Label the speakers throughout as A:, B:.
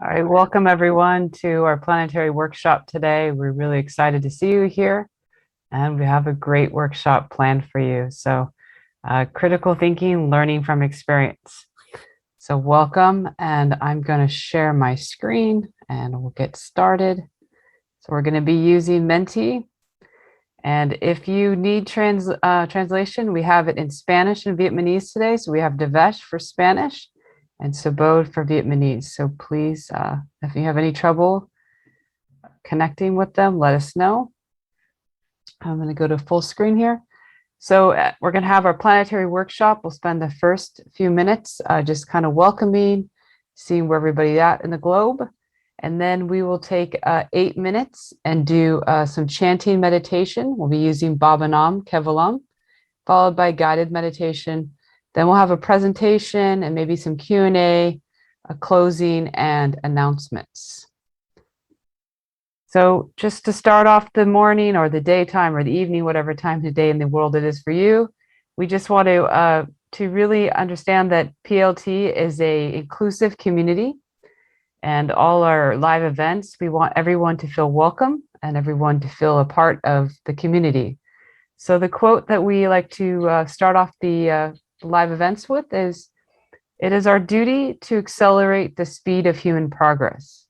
A: All right, welcome everyone to our planetary workshop today. We're really excited to see you here, and we have a great workshop planned for you. So, critical thinking, learning from experience. So welcome, and I'm going to share my screen and we'll get started. So we're going to be using Menti, and if you need translation, we have it in Spanish and Vietnamese today. So we have Devesh for Spanish and Subodh for Vietnamese. So please, if you have any trouble connecting with them, let us know. I'm going to go to full screen here. So we're going to have our planetary workshop. We'll spend the first few minutes just kind of welcoming, seeing where everybody's at in the globe. And then we will take 8 minutes and do some chanting meditation. We'll be using Bhavanam Kevalam, followed by guided meditation. Then we'll have a presentation and maybe some Q&A, a closing, and announcements. So just to start off the morning or the daytime or the evening, whatever time of the day in the world it is for you, we just want to really understand that PLT is an inclusive community, and all our live events, we want everyone to feel welcome and everyone to feel a part of the community. So the quote that we like to start off the live events with is, "It is our duty to accelerate the speed of human progress.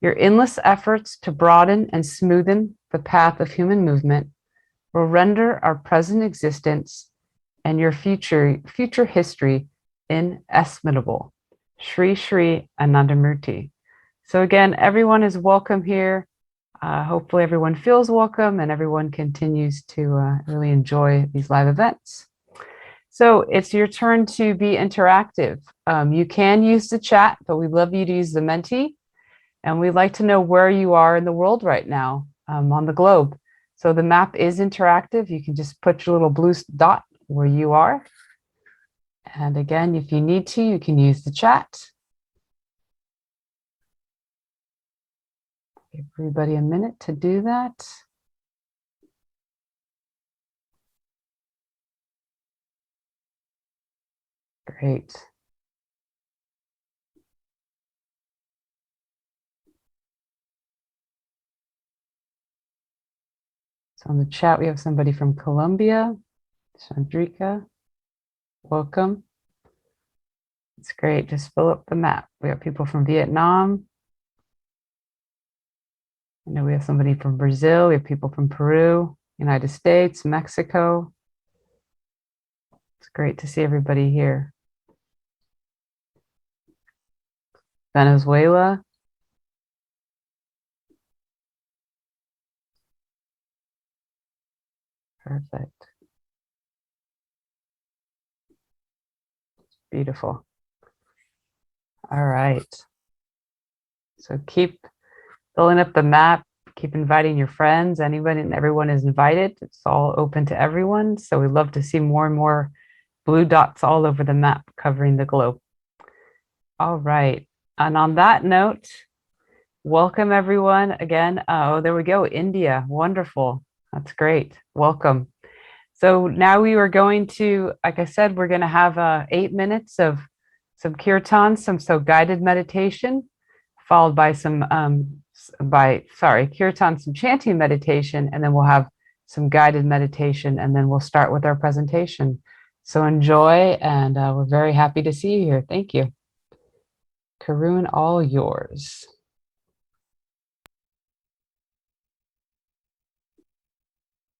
A: Your endless efforts to broaden and smoothen the path of human movement will render our present existence and your future history inestimable. Shri Shri Anandamurti." So again, everyone is welcome here. Hopefully everyone feels welcome and everyone continues to really enjoy these live events. So it's your turn to be interactive. You can use the chat, but we'd love you to use the Menti. And we'd like to know where you are in the world right now on the globe. So the map is interactive. You can just put your little blue dot where you are. And again, if you need to, you can use the chat. Give everybody a minute to do that. Great. So on the chat, we have somebody from Colombia, Chandrika. Welcome. It's great. Just fill up the map. We have people from Vietnam. I know we have somebody from Brazil. We have people from Peru, United States, Mexico. It's great to see everybody here. Venezuela. Perfect. Beautiful. All right. So keep filling up the map, keep inviting your friends. Anybody and everyone is invited. It's all open to everyone. So we'd love to see more and more blue dots all over the map covering the globe. All right. And on that note, welcome everyone again. Oh, there we go. India. Wonderful. That's great. Welcome. So now we are going to, like I said, we're going to have 8 minutes of some Kiirtan, some guided meditation, followed by Kiirtan, some chanting meditation, and then we'll have some guided meditation, and then we'll start with our presentation. So enjoy, and we're very happy to see you here. Thank you. Karun, all yours.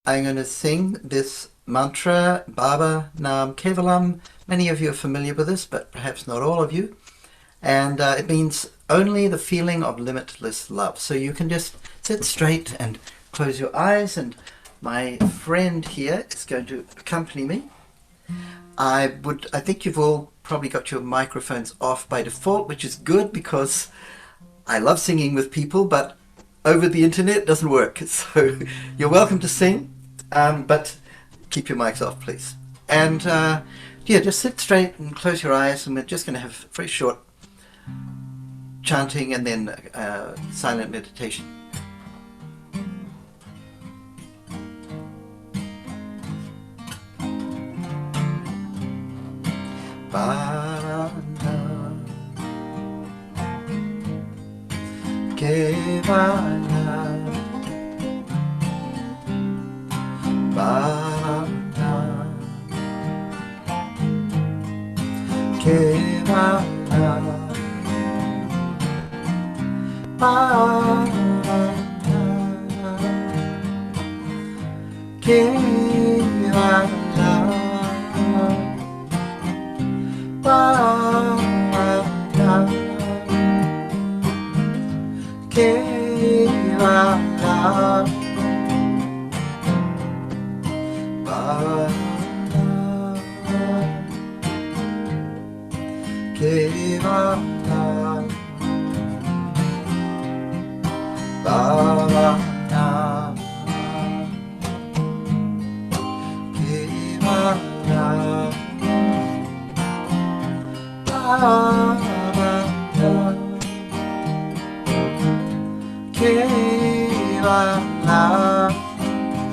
B: I'm going to sing this mantra, Baba Nam Kevalam. Many of you are familiar with this, but perhaps not all of you. And it means only the feeling of limitless love. So you can just sit straight and close your eyes, and my friend here is going to accompany me. I think you've all probably got your microphones off by default, which is good because I love singing with people, but over the internet doesn't work. So you're welcome to sing, but keep your mics off, please. And yeah, just sit straight and close your eyes, and we're just going to have a very short chanting and then silent meditation. Baba Kevala Baba Nam Kevala Baba Nam Kevala Baba Nam Kevala Baba Kevala Baba Nam Kevala Baba Nam Kevala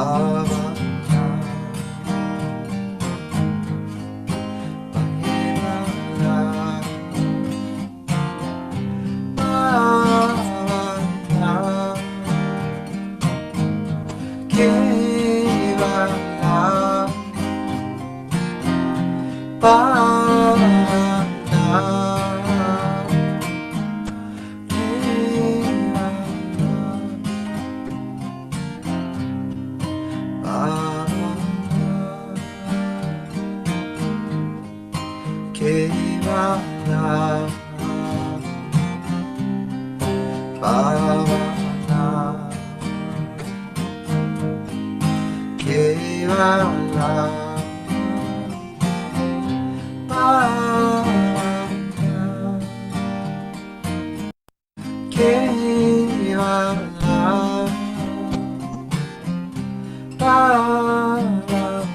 B: Baba Nam Kevala Kevala Baba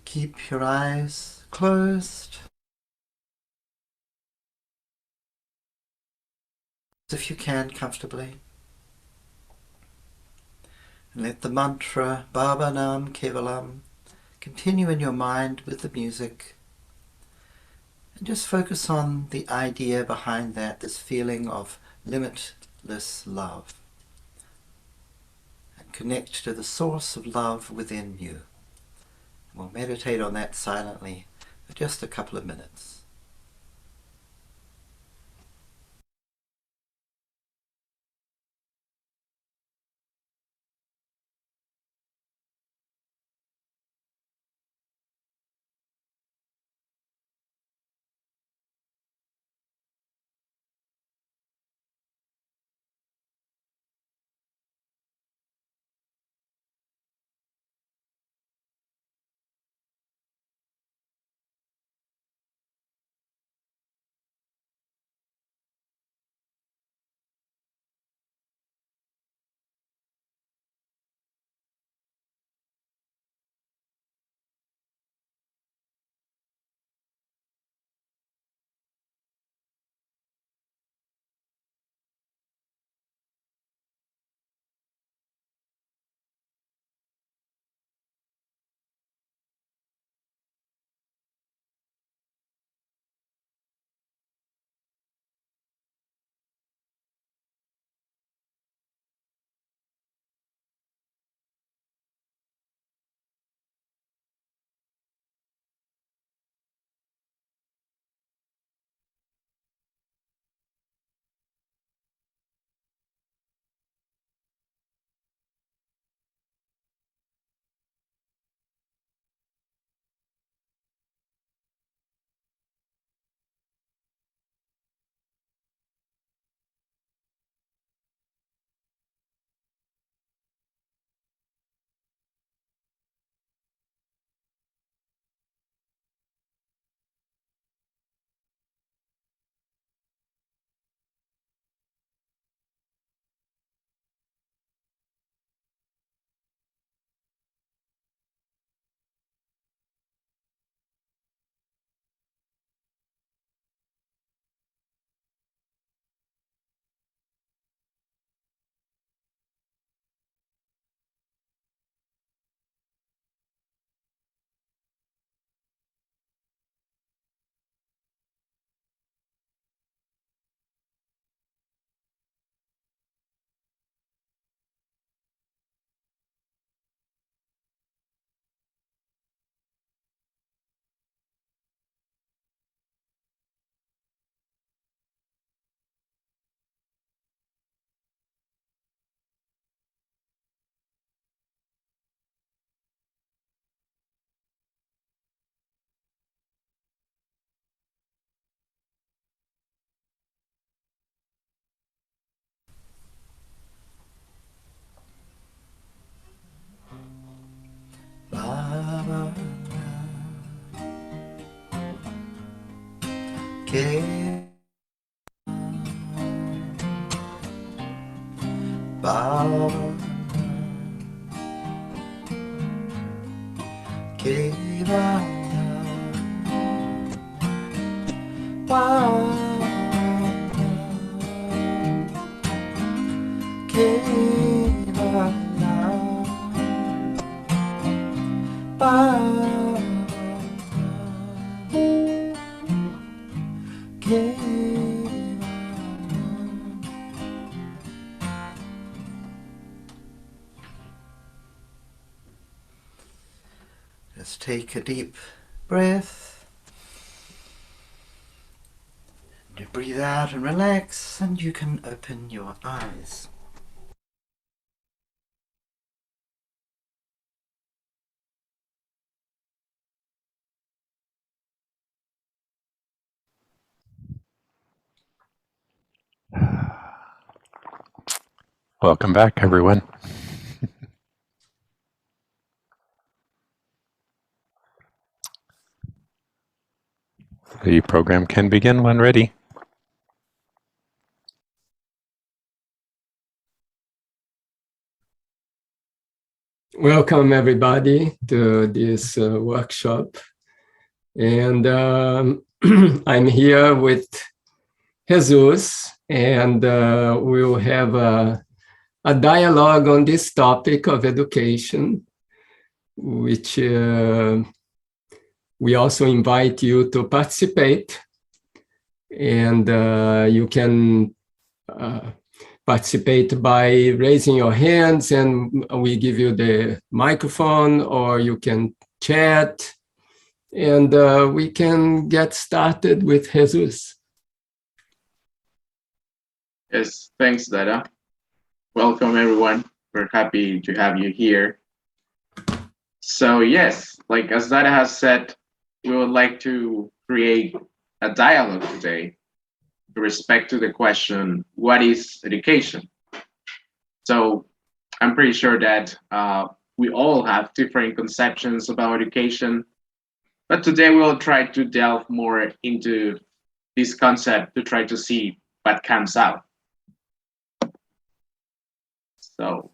B: Keep your eyes closed, if you can, comfortably. And let the mantra Baba Nam Kevalam continue in your mind with the music. And just focus on the idea behind that, this feeling of limitless love. And connect to the source of love within you. We'll meditate on that silently for just a couple of minutes. Ke Baba Keva Baba Keva Baba Keva. Just take a deep breath. And breathe out and relax, and you can open your eyes.
C: Welcome back, everyone. The program can begin when ready.
D: Welcome, everybody, to this workshop. And I'm here with Jesus, and we'll have a dialogue on this topic of education, which we also invite you to participate. And you can participate by raising your hands, and we give you the microphone, or you can chat, and we can get started with Jesus.
E: Yes, thanks, Dada. Welcome, everyone. We're happy to have you here. So yes, like as Dada has said, we would like to create a dialogue today with respect to the question, what is education? So I'm pretty sure that we all have different conceptions about education, but today we'll try to delve more into this concept to try to see what comes out. So,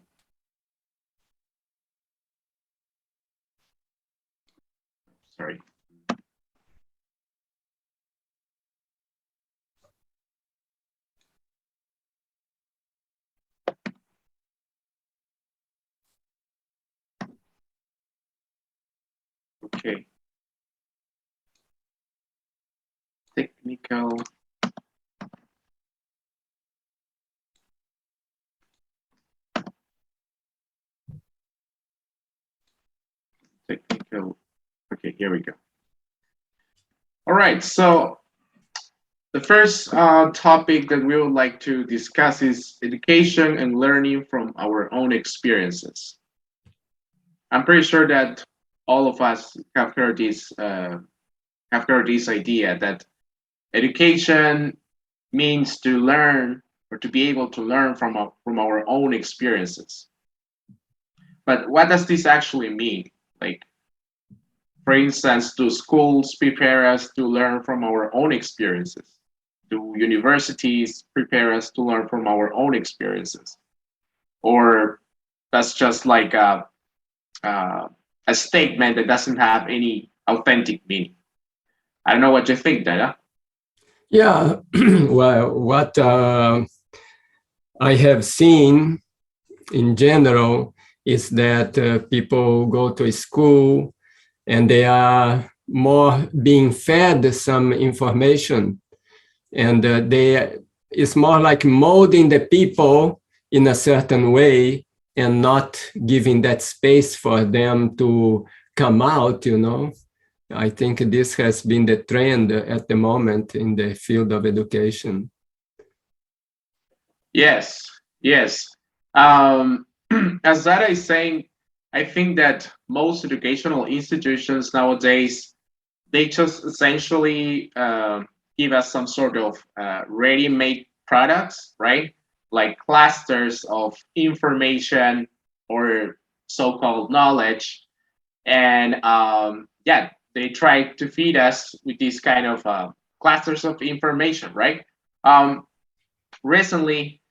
E: sorry. Okay. Technical. Okay, here we go. All right, so the first topic that we would like to discuss is education and learning from our own experiences. I'm pretty sure that all of us have heard this idea that education means to learn or to be able to learn from our own experiences. But what does this actually mean? Like, for instance, do schools prepare us to learn from our own experiences? Do universities prepare us to learn from our own experiences? Or that's just like a statement that doesn't have any authentic meaning? I don't know what you think, Dada.
D: Yeah, well, what I have seen in general is that people go to school and they are more being fed some information, and it's more like molding the people in a certain way and not giving that space for them to come out, you know. I think this has been the trend at the moment in the field of education.
E: Yes. As Zara is saying, I think that most educational institutions nowadays, they just essentially give us some sort of ready-made products, right? Like clusters of information or so-called knowledge. And yeah, they try to feed us with these kind of clusters of information, right? Recently,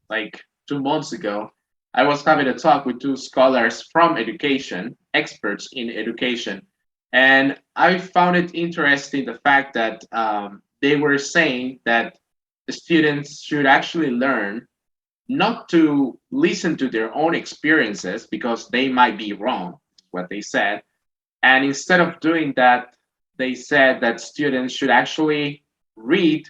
E: like 2 months ago, I was having a talk with two scholars from education, experts in education, and I found it interesting the fact that they were saying that the students should actually learn not to listen to their own experiences because they might be wrong, what they said. And instead of doing that, they said that students should actually read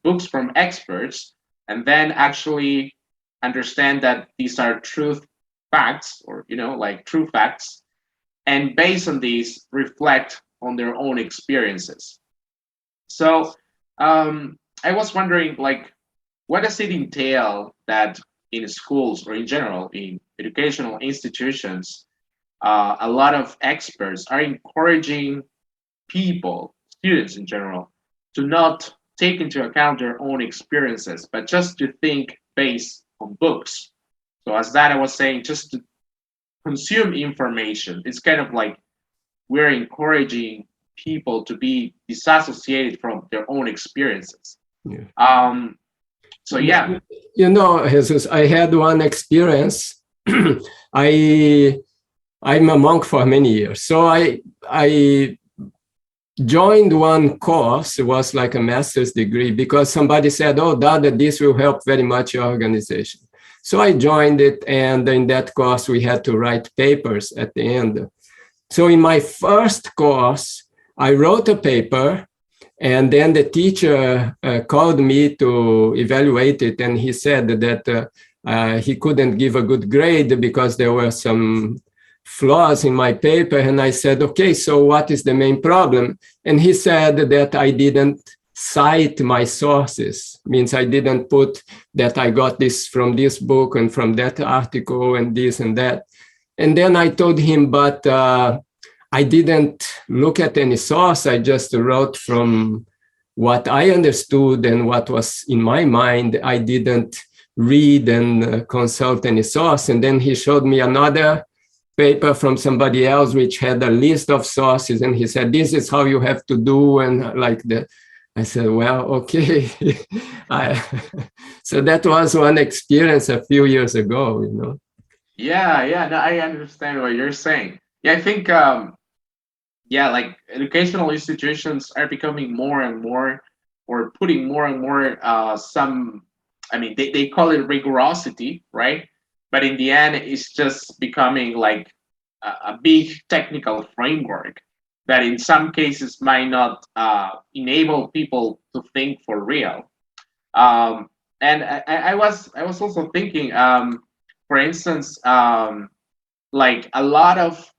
E: books from experts and then actually understand that these are truth facts, or like true facts, and based on these reflect on their own experiences. So I was wondering, like, what does it entail that in schools or in general in educational institutions, a lot of experts are encouraging people, students in general, to not take into account their own experiences, but just to think based on books. So as that I was saying, just to consume information. It's kind of like we're encouraging people to be disassociated from their own experiences.
D: Yeah.
E: So yeah.
D: Jesus, I had one experience. I'm a monk for many years, so I joined one course. It was like a master's degree because somebody said, "Oh, Dada, this will help very much your organization." So I joined it, and in that course we had to write papers at the end. So in my first course, I wrote a paper, and then the teacher called me to evaluate it, and he said that he couldn't give a good grade because there were some flaws in my paper. And I said, okay, so what is the main problem? And he said that I didn't cite my sources, means I didn't put that I got this from this book and from that article and this and that. And then I told him, but I didn't look at any source. I just wrote from what I understood and what was in my mind. I didn't read and consult any source. And then he showed me another paper from somebody else, which had a list of sources. And he said, this is how you have to do. And like that, I said, well, okay. So that was one experience a few years ago,
E: Yeah, no, I understand what you're saying. Yeah, I think, like educational institutions are becoming more and more, or putting more and more they call it rigorosity, right? But in the end, it's just becoming like a big technical framework that in some cases might not enable people to think for real. And I was also thinking, for instance, like a lot of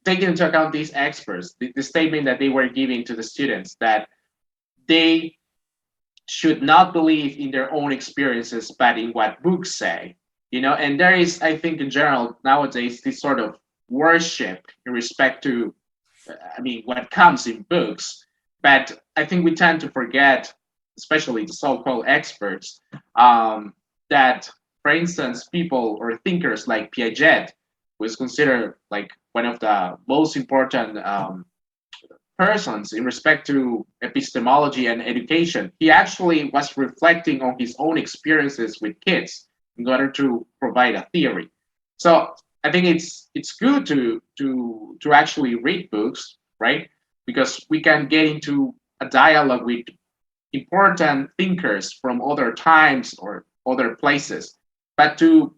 E: taking into account these experts, the statement that they were giving to the students that they should not believe in their own experiences, but in what books say, and there is, I think, in general nowadays, this sort of worship in respect to, what comes in books. But I think we tend to forget, especially the so-called experts, that, for instance, people or thinkers like Piaget was considered like one of the most important persons in respect to epistemology and education. He actually was reflecting on his own experiences with kids in order to provide a theory. So I think it's good to actually read books, right? Because we can get into a dialogue with important thinkers from other times or other places. But to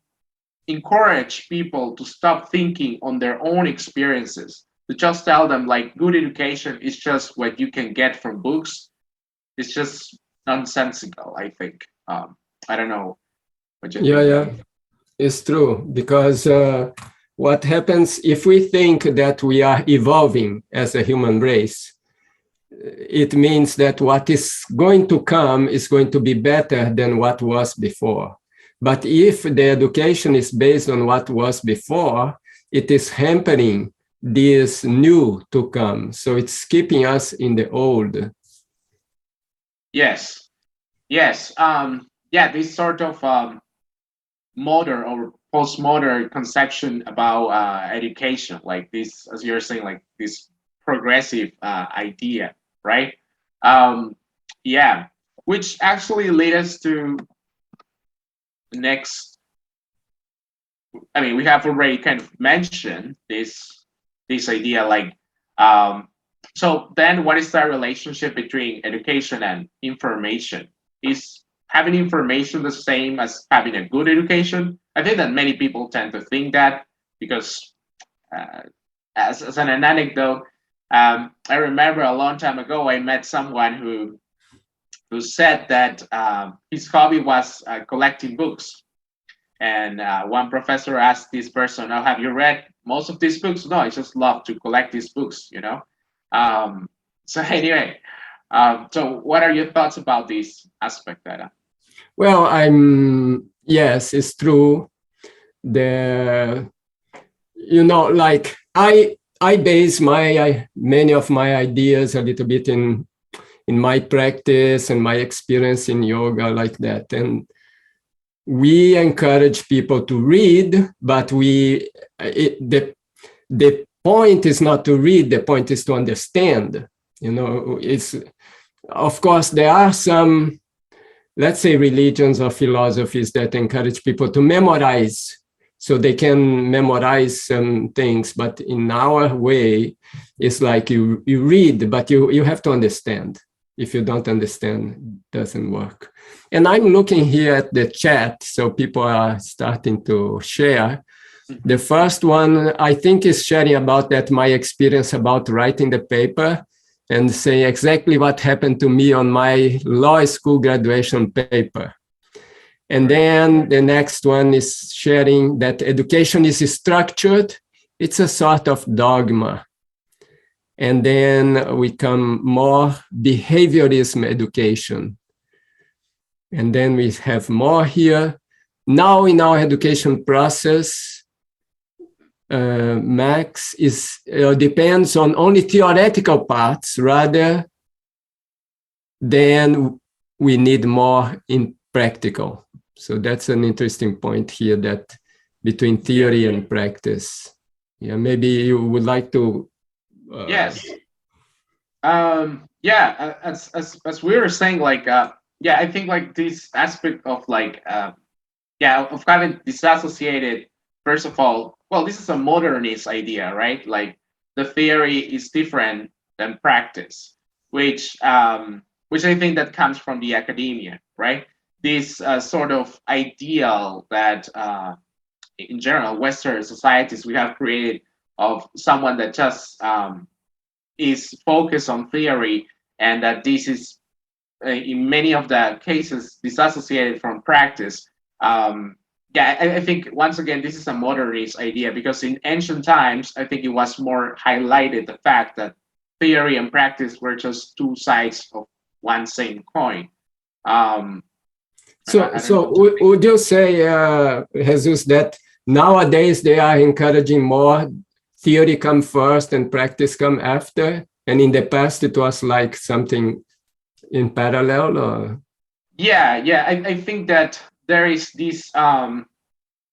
E: encourage people to stop thinking on their own experiences, to just tell them like good education is just what you can get from books, it's just nonsensical, I think. I don't know what you think.
D: Yeah, it's true. Because what happens if we think that we are evolving as a human race, it means that what is going to come is going to be better than what was before. But if the education is based on what was before, it is hampering this new to come. So it's keeping us in the old.
E: Yes. This sort of modern or postmodern conception about education, like this, as you're saying, like this progressive idea, right? Yeah, which actually led us to the next. I mean, we have already kind of mentioned this idea, like, so then what is the relationship between education and information? Is having information the same as having a good education? I think that many people tend to think that because, as an anecdote, I remember a long time ago I met someone who said that his hobby was collecting books. And one professor asked this person, "Oh, have you read most of these books?" "No, I just love to collect these books, you know." So anyway, so what are your thoughts about this aspect, Dada?
D: Well, yes, it's true. Like I base many of my ideas a little bit in my practice and my experience in yoga, like that. And we encourage people to read, but the point is not to read, the point is to understand. Of course, there are some, let's say, religions or philosophies that encourage people to memorize, so they can memorize some things. But in our way, it's like you read, but you have to understand. If you don't understand, it doesn't work. And I'm looking here at the chat, so people are starting to share. The first one, I think, is sharing about that, my experience about writing the paper, and say exactly what happened to me on my law school graduation paper. And then the next one is sharing that education is structured. It's a sort of dogma. And then we come more behaviorism education. And then we have more here. Now in our education process, Max, depends on only theoretical parts rather than we need more in practical. So that's an interesting point here, that between theory and practice. Yeah, maybe you would like to.
E: Yes. Yeah, as we were saying, like, yeah, I think like this aspect of like, yeah, of having disassociated. First of all, well, this is a modernist idea, right? Like the theory is different than practice, which I think that comes from the academia, right? This sort of ideal that in general Western societies we have created of someone that just is focused on theory, and that this is in many of the cases disassociated from practice. Yeah, I think once again this is a modernist idea, because in ancient times I think it was more highlighted the fact that theory and practice were just two sides of one same coin.
D: So would you say, Jesus, that nowadays they are encouraging more theory come first and practice come after, and in the past it was like something in parallel? Or?
E: Yeah, I think that there is this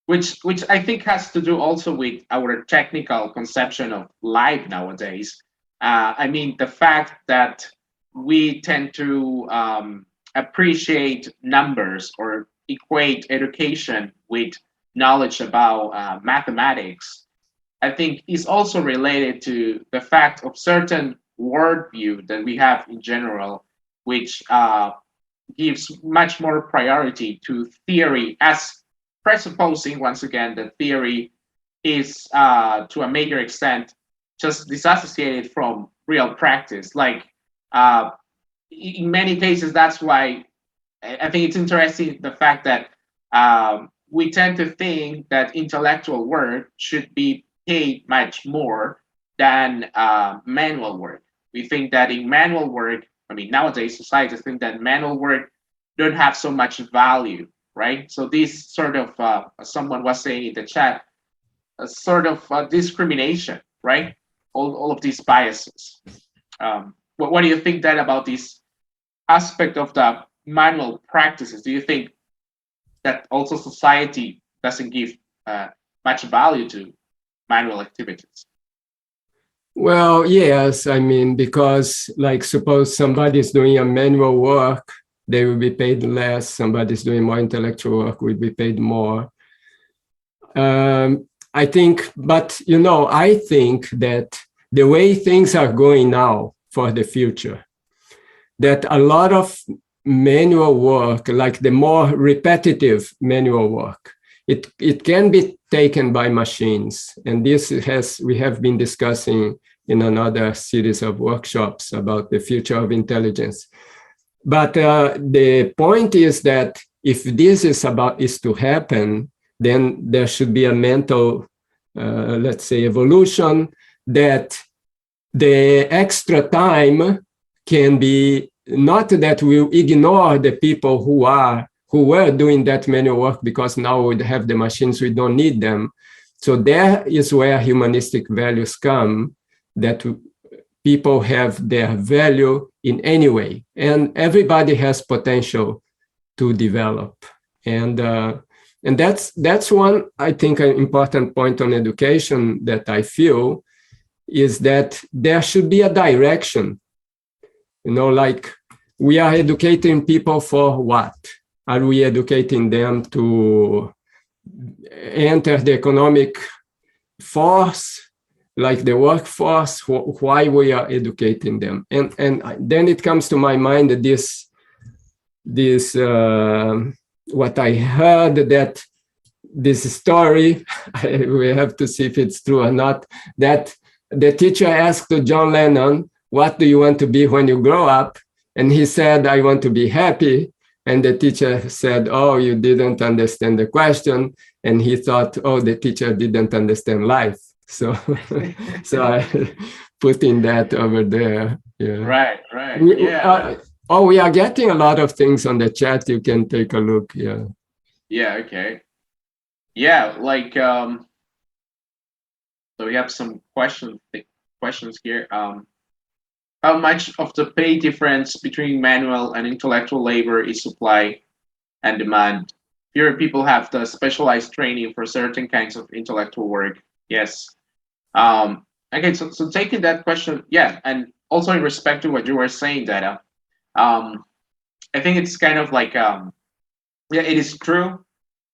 E: which I think has to do also with our technical conception of life nowadays. I mean, the fact that we tend to appreciate numbers or equate education with knowledge about mathematics, I think is also related to the fact of certain worldview that we have in general, which gives much more priority to theory, as presupposing once again that theory is to a major extent just disassociated from real practice. Like in many cases, that's why I think it's interesting the fact that we tend to think that intellectual work should be paid much more than manual work. We think that in manual work, I mean, nowadays societies think that manual work don't have so much value, right? So this sort of, someone was saying in the chat, a sort of discrimination, right? All of these biases. What do you think then about this aspect of the manual practices? Do you think that also society doesn't give much value to manual activities?
D: Well, yes, I mean, because like suppose somebody's doing a manual work, they will be paid less. Somebody's doing more intellectual work will be paid more. I think, but you know, I think that the way things are going now for the future, that a lot of manual work, like the more repetitive manual work, it can be taken by machines. And this we have been discussing in another series of workshops about the future of intelligence. But the point is that if this is to happen, then there should be a mental, let's say, evolution that the extra time can be not that we'll ignore the people who were doing that manual work because now we have the machines, we don't need them. So there is where humanistic values come, that people have their value in any way, and everybody has potential to develop. And that's one, I think, an important point on education that I feel is that there should be a direction. You know, like we are educating people for what? Are we educating them to enter the economic force, like the workforce? Why we are educating them? And then it comes to my mind that this what I heard, that this story, we have to see if it's true or not, that the teacher asked John Lennon, what do you want to be when you grow up? And he said, I want to be happy. And the teacher said, oh, you didn't understand the question. And he thought, oh, the teacher didn't understand life. So, so I put in that over there. Yeah.
E: Right. Yeah.
D: We are getting a lot of things on the chat. You can take a look. Yeah.
E: Yeah. Okay. Yeah. Like, so we have some questions here. How much of the pay difference between manual and intellectual labor is supply and demand? Fewer people have the specialized training for certain kinds of intellectual work. Yes. Okay, so taking that question, yeah, and also in respect to what you were saying, Dada, I think it's kind of like, yeah, it is true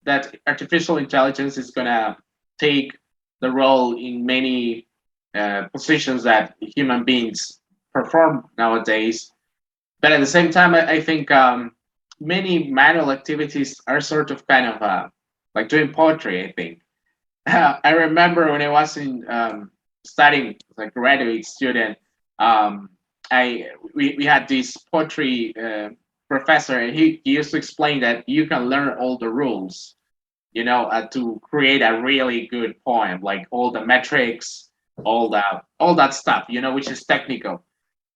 E: that artificial intelligence is gonna take the role in many positions that human beings perform nowadays. But at the same time, I think many manual activities are sort of kind of like doing poetry, I think. I remember when I was in studying as a graduate student, we had this poetry professor, and he used to explain that you can learn all the rules, you know, to create a really good poem, like all the metrics, all that stuff, you know, which is technical.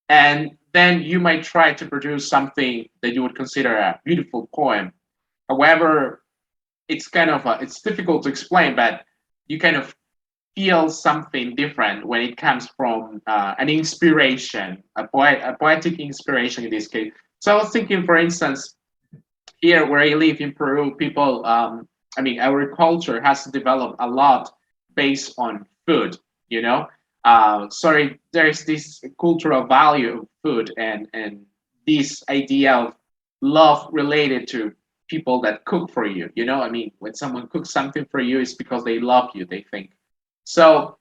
E: And then you might try to produce something that you would consider a beautiful poem. However, it's kind of it's difficult to explain, but you kind of feel something different when it comes from an inspiration, a poetic inspiration in this case. So I was thinking, for instance, here where I live in Peru, people, I mean, our culture has developed a lot based on food, you know. Sorry, there's this cultural value of food and this idea of love related to people that cook for you, you know. I mean, when someone cooks something for you, it's because they love you, they think. So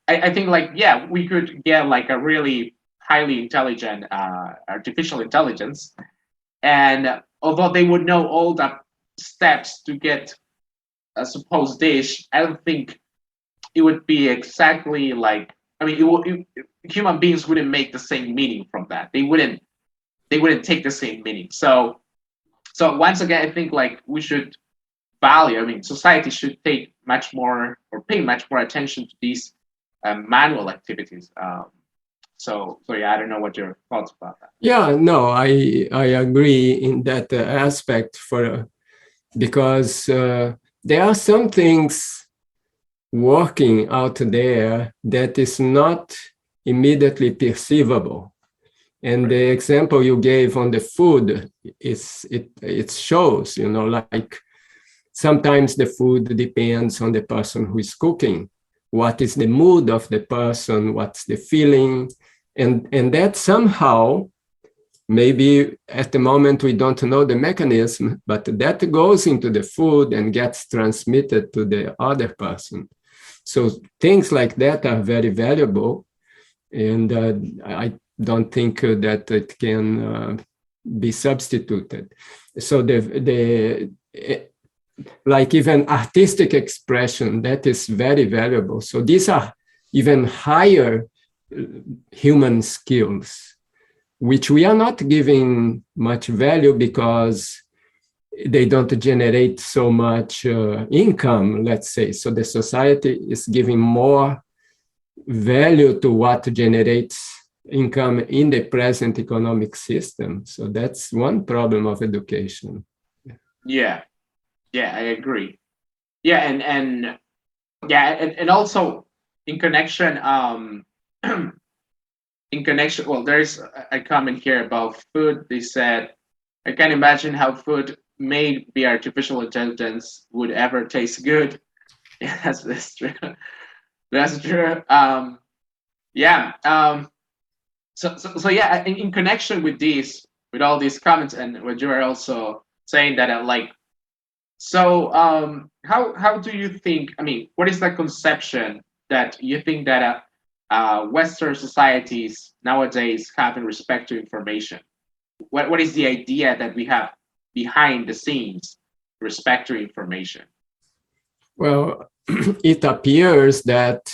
E: I think, like, yeah, we could get like a really highly intelligent artificial intelligence, and although they would know all the steps to get a supposed dish, I don't think it would be exactly like, I mean, human beings wouldn't make the same meaning from that. They wouldn't take the same meaning. So once again, I think like we should value, I mean, society should take much more or pay much more attention to these manual activities. So yeah, I don't know what your thoughts about that.
D: Yeah, no, I agree in that aspect because there are some things working out there that is not immediately perceivable. And the example you gave on the food, it shows, you know, like sometimes the food depends on the person who is cooking. what is the mood of the person, what's the feeling, and that somehow, maybe at the moment we don't know the mechanism, but that goes into the food and gets transmitted to the other person. So things like that are very valuable, and I don't think that it can be substituted. So like even artistic expression, that is very valuable. So these are even higher human skills, which we are not giving much value because they don't generate so much income, let's say. So the society is giving more value to what generates income in the present economic system. So that's one problem of education.
E: Yeah, I agree. Yeah, and also in connection, well, there's a comment here about food. They said, I can't imagine how food made by artificial intelligence would ever taste good. Yeah, that's true. That's true. So yeah, in connection with these, with all these comments, and what you are also saying that how do you think? I mean, what is the conception that you think that Western societies nowadays have in respect to information? What is the idea that we have behind the scenes with respect to information?
D: Well, it appears that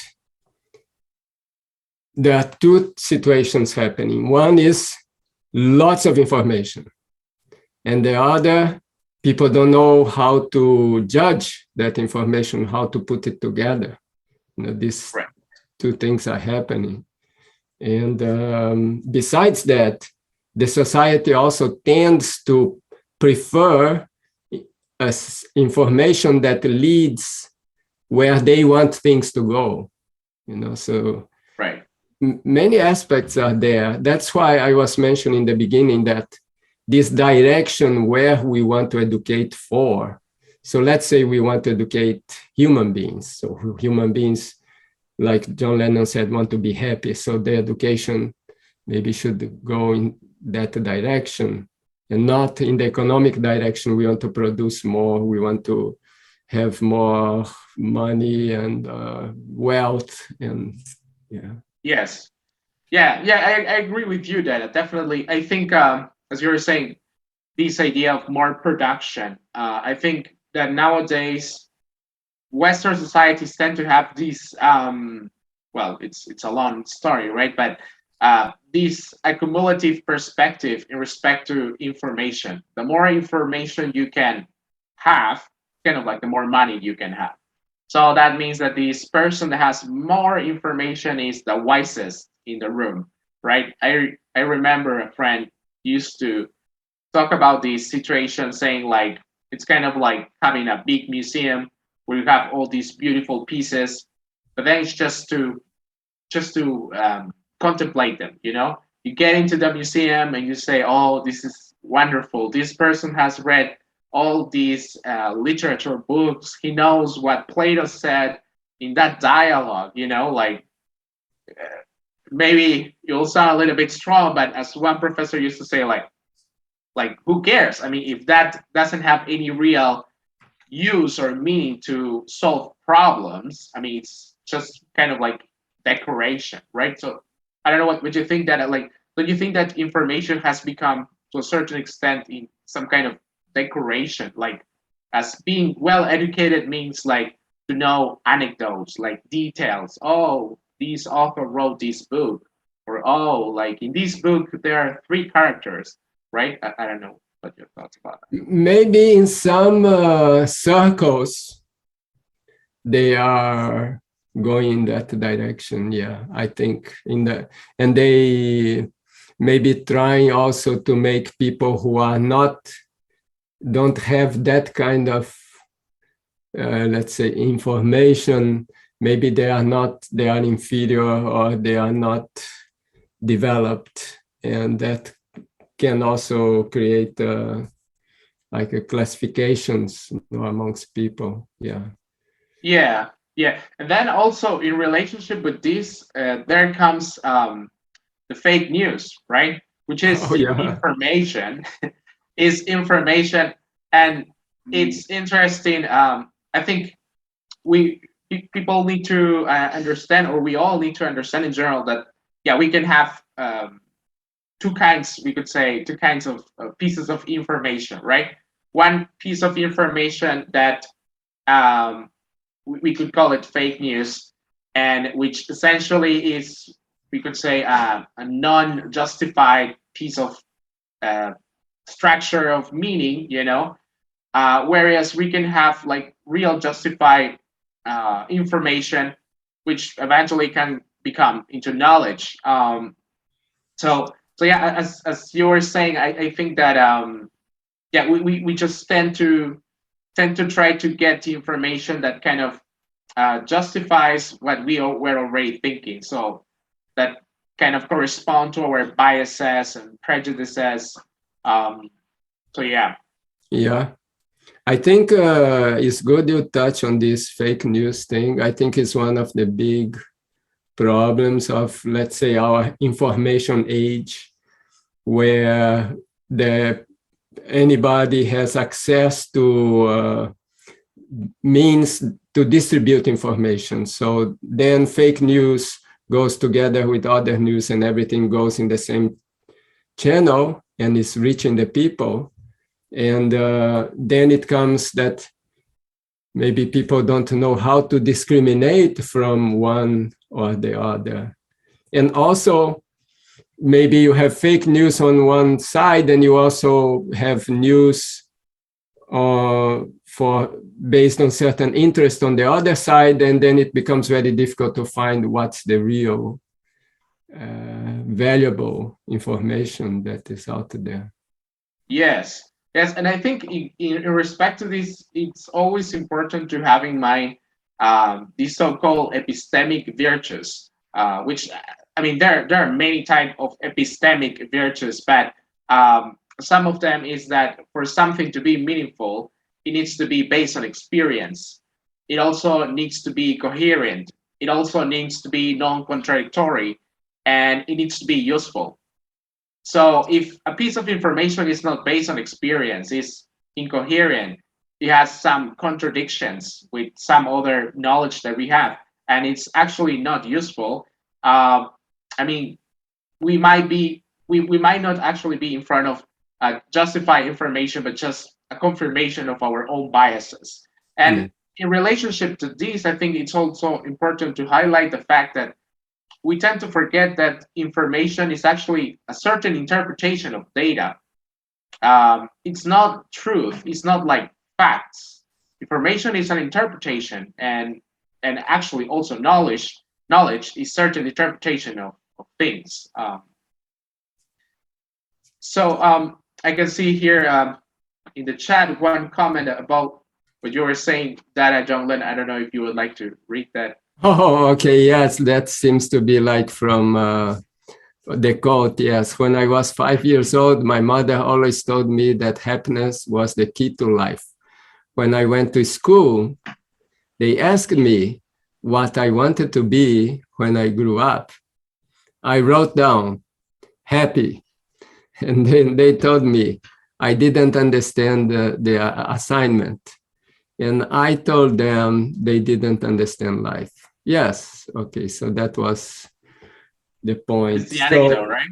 D: there are two situations happening. One is lots of information, and the other, people don't know how to judge that information, how to put it together. These
E: Right.
D: two things are happening. And besides that, the society also tends to prefer information that leads where they want things to go. So
E: right.
D: Many aspects are there. That's why I was mentioning in the beginning that this direction where we want to educate for. So let's say we want to educate human beings. So human beings, like John Lennon said, want to be happy. So the education maybe should go in that direction and not in the economic direction. We want to produce more. We want to have more money and wealth. And yeah.
E: Yes. I agree with you, Dada. Definitely. I think, as you were saying, this idea of more production, I think that nowadays Western societies tend to have this, well, it's a long story, right? But this accumulative perspective in respect to information. The more information you can have, kind of like the more money you can have. So that means that this person that has more information is the wisest in the room, right? I remember a friend used to talk about this situation, saying like it's kind of like having a big museum where you have all these beautiful pieces, but then it's just to contemplate them. You get into the museum and you say, "Oh, this is wonderful. This person has read all these literature books. He knows what Plato said in that dialogue." Maybe you'll sound a little bit strong, but as one professor used to say, like who cares? I mean, if that doesn't have any real use or meaning to solve problems, I mean, it's just kind of like decoration, right? So I don't know what you think that don't you think that information has become to a certain extent in some kind of decoration, like as being well educated means like to know anecdotes, like details. Oh, this author wrote this book, or oh, like in this book there are 3 characters, right? I don't know what your thoughts about that.
D: Maybe in some circles, they are going in that direction. Yeah, I think and they maybe trying also to make people who are don't have that kind of, let's say, information. Maybe they are inferior or they are not developed, and that can also create like classifications amongst people. Yeah.
E: Yeah, and then also in relationship with this, there comes the fake news, right? Which is
D: Oh, yeah.
E: information, is information, and it's interesting. I think people need to understand, or we all need to understand in general that we can have two kinds. We could say two kinds of pieces of information, right? One piece of information that we could call it fake news, and which essentially is, we could say, a non-justified piece of structure of meaning, whereas we can have like real justified information, which eventually can become into knowledge. So yeah, as you were saying, I think that we just tend to try to get the information that kind of justifies what we're already thinking. So that kind of correspond to our biases and prejudices. So yeah.
D: Yeah. I think it's good you touch on this fake news thing. I think it's one of the big problems of, let's say, our information age, where anybody has access to means to distribute information. So then fake news goes together with other news, and everything goes in the same channel and is reaching the people. And then it comes that maybe people don't know how to discriminate from one or the other. And also, maybe you have fake news on one side, and you also have news based on certain interest on the other side, and then it becomes very difficult to find what's the real valuable information that is out there.
E: Yes, and I think in respect to this, it's always important to have in mind these so-called epistemic virtues, which, I mean, there are many types of epistemic virtues, but some of them is that for something to be meaningful, it needs to be based on experience. It also needs to be coherent. It also needs to be non-contradictory, and it needs to be useful. So if a piece of information is not based on experience, is incoherent, it has some contradictions with some other knowledge that we have, and it's actually not useful, I mean, we might not actually be in front of justified information, but just a confirmation of our own biases. And in relationship to this, I think it's also important to highlight the fact that we tend to forget that information is actually a certain interpretation of data. It's not truth. It's not like facts. Information is an interpretation, and actually also knowledge is certain interpretation of things. So I can see here in the chat one comment about what you were saying, Dada Jonglen. I don't know if you would like to read that.
D: Oh, okay. Yes, that seems to be like from the quote. Yes, when I was 5 years old, my mother always told me that happiness was the key to life. When I went to school, they asked me what I wanted to be when I grew up. I wrote down happy. And then they told me I didn't understand the assignment. And I told them they didn't understand life. Yes, okay, so that was the point.
E: It's the anecdote, right?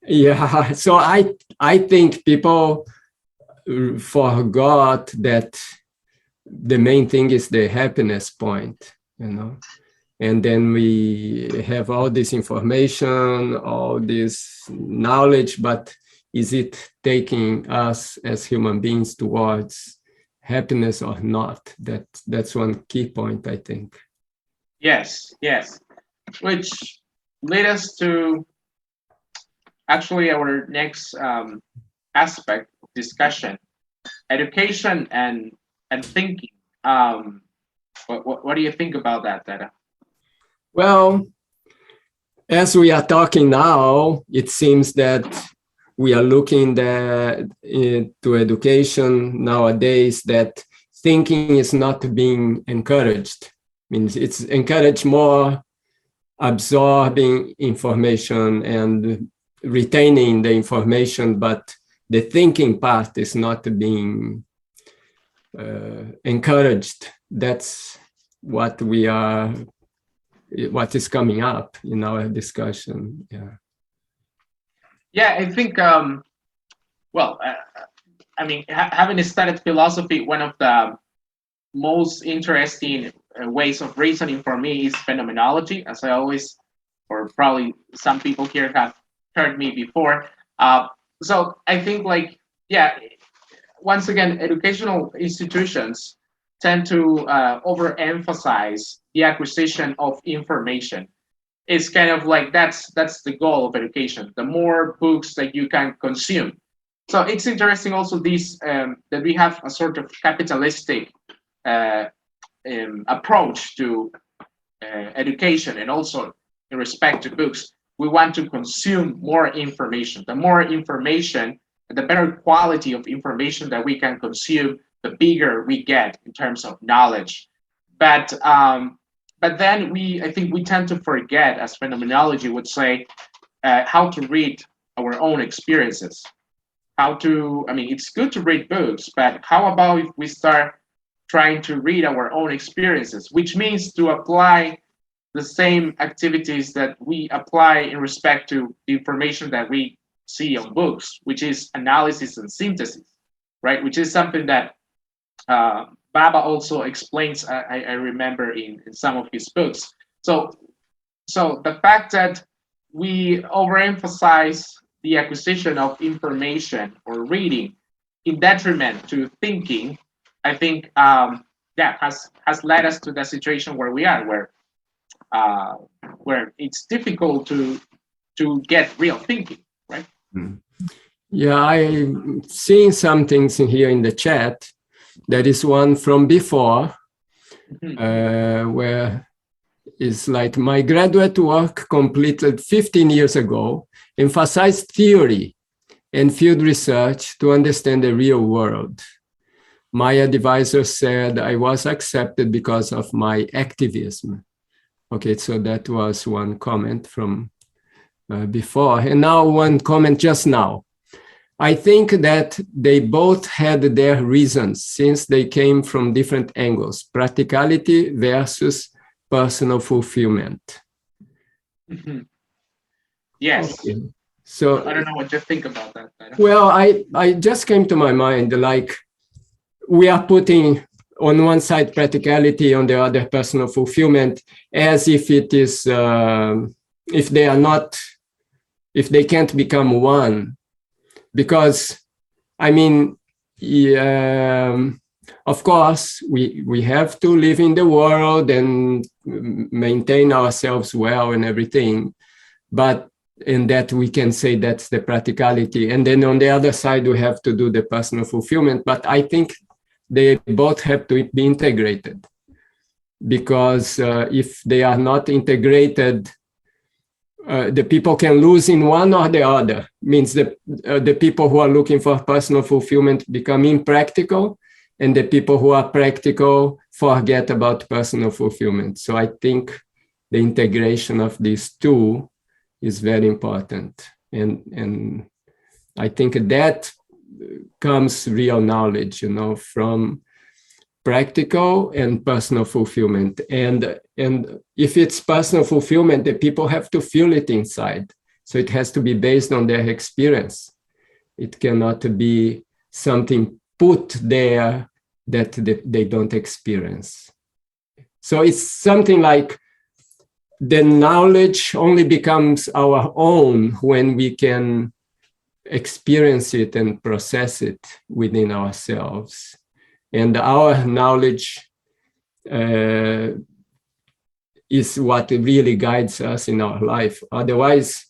D: Yeah, so I think people forgot that the main thing is the happiness point, And then we have all this information, all this knowledge, but is it taking us as human beings towards happiness or not? That's one key point, I think.
E: Yes, which lead us to actually our next aspect of discussion: education and thinking. What do you think about that, Dada?
D: Well, as we are talking now, it seems that we are looking into education nowadays, that thinking is not being encouraged. Means it's encourage more absorbing information and retaining the information, but the thinking part is not being encouraged. That's what is coming up in our discussion.
E: Yeah, I think, having studied philosophy, one of the most interesting ways of reasoning for me is phenomenology, as I always, or probably some people here have heard me before. So I think, once again, educational institutions tend to overemphasize the acquisition of information. It's kind of like that's the goal of education. The more books that you can consume. So it's interesting also this that we have a sort of capitalistic approach to education, and also in respect to books. We want to consume more information. The more information, the better quality of information that we can consume, the bigger we get in terms of knowledge. But then I think we tend to forget, as phenomenology would say, how to read our own experiences. It's good to read books, but how about if we start trying to read our own experiences, which means to apply the same activities that we apply in respect to the information that we see on books, which is analysis and synthesis, right? Which is something that Baba also explains, I remember in some of his books. So the fact that we overemphasize the acquisition of information or reading in detriment to thinking, I think has led us to the situation where we are, where it's difficult to get real thinking, right?
D: Yeah, I'm seeing some things in here in the chat. There is one from before, where it's like, my graduate work completed 15 years ago emphasized theory and field research to understand the real world. My advisor said I was accepted because of my activism. Okay, so that was one comment from before. And now one comment just now. I think that they both had their reasons since they came from different angles, practicality versus personal fulfillment.
E: Yes.
D: Okay. So
E: I don't know what you think about that.
D: Well, I just came to my mind, like, we are putting on one side practicality, on the other personal fulfillment, as if it is, if they can't become one. Because, of course, we have to live in the world and maintain ourselves well and everything. But in that we can say that's the practicality. And then on the other side, we have to do the personal fulfillment. But I think they both have to be integrated. Because if they are not integrated, the people can lose in one or the other. Means the people who are looking for personal fulfillment become impractical, and the people who are practical forget about personal fulfillment. So I think the integration of these two is very important. And I think that comes real knowledge, from practical and personal fulfillment. And if it's personal fulfillment, the people have to feel it inside. So it has to be based on their experience. It cannot be something put there that they don't experience. So it's something like the knowledge only becomes our own when we can experience it and process it within ourselves. And our knowledge is what really guides us in our life. Otherwise,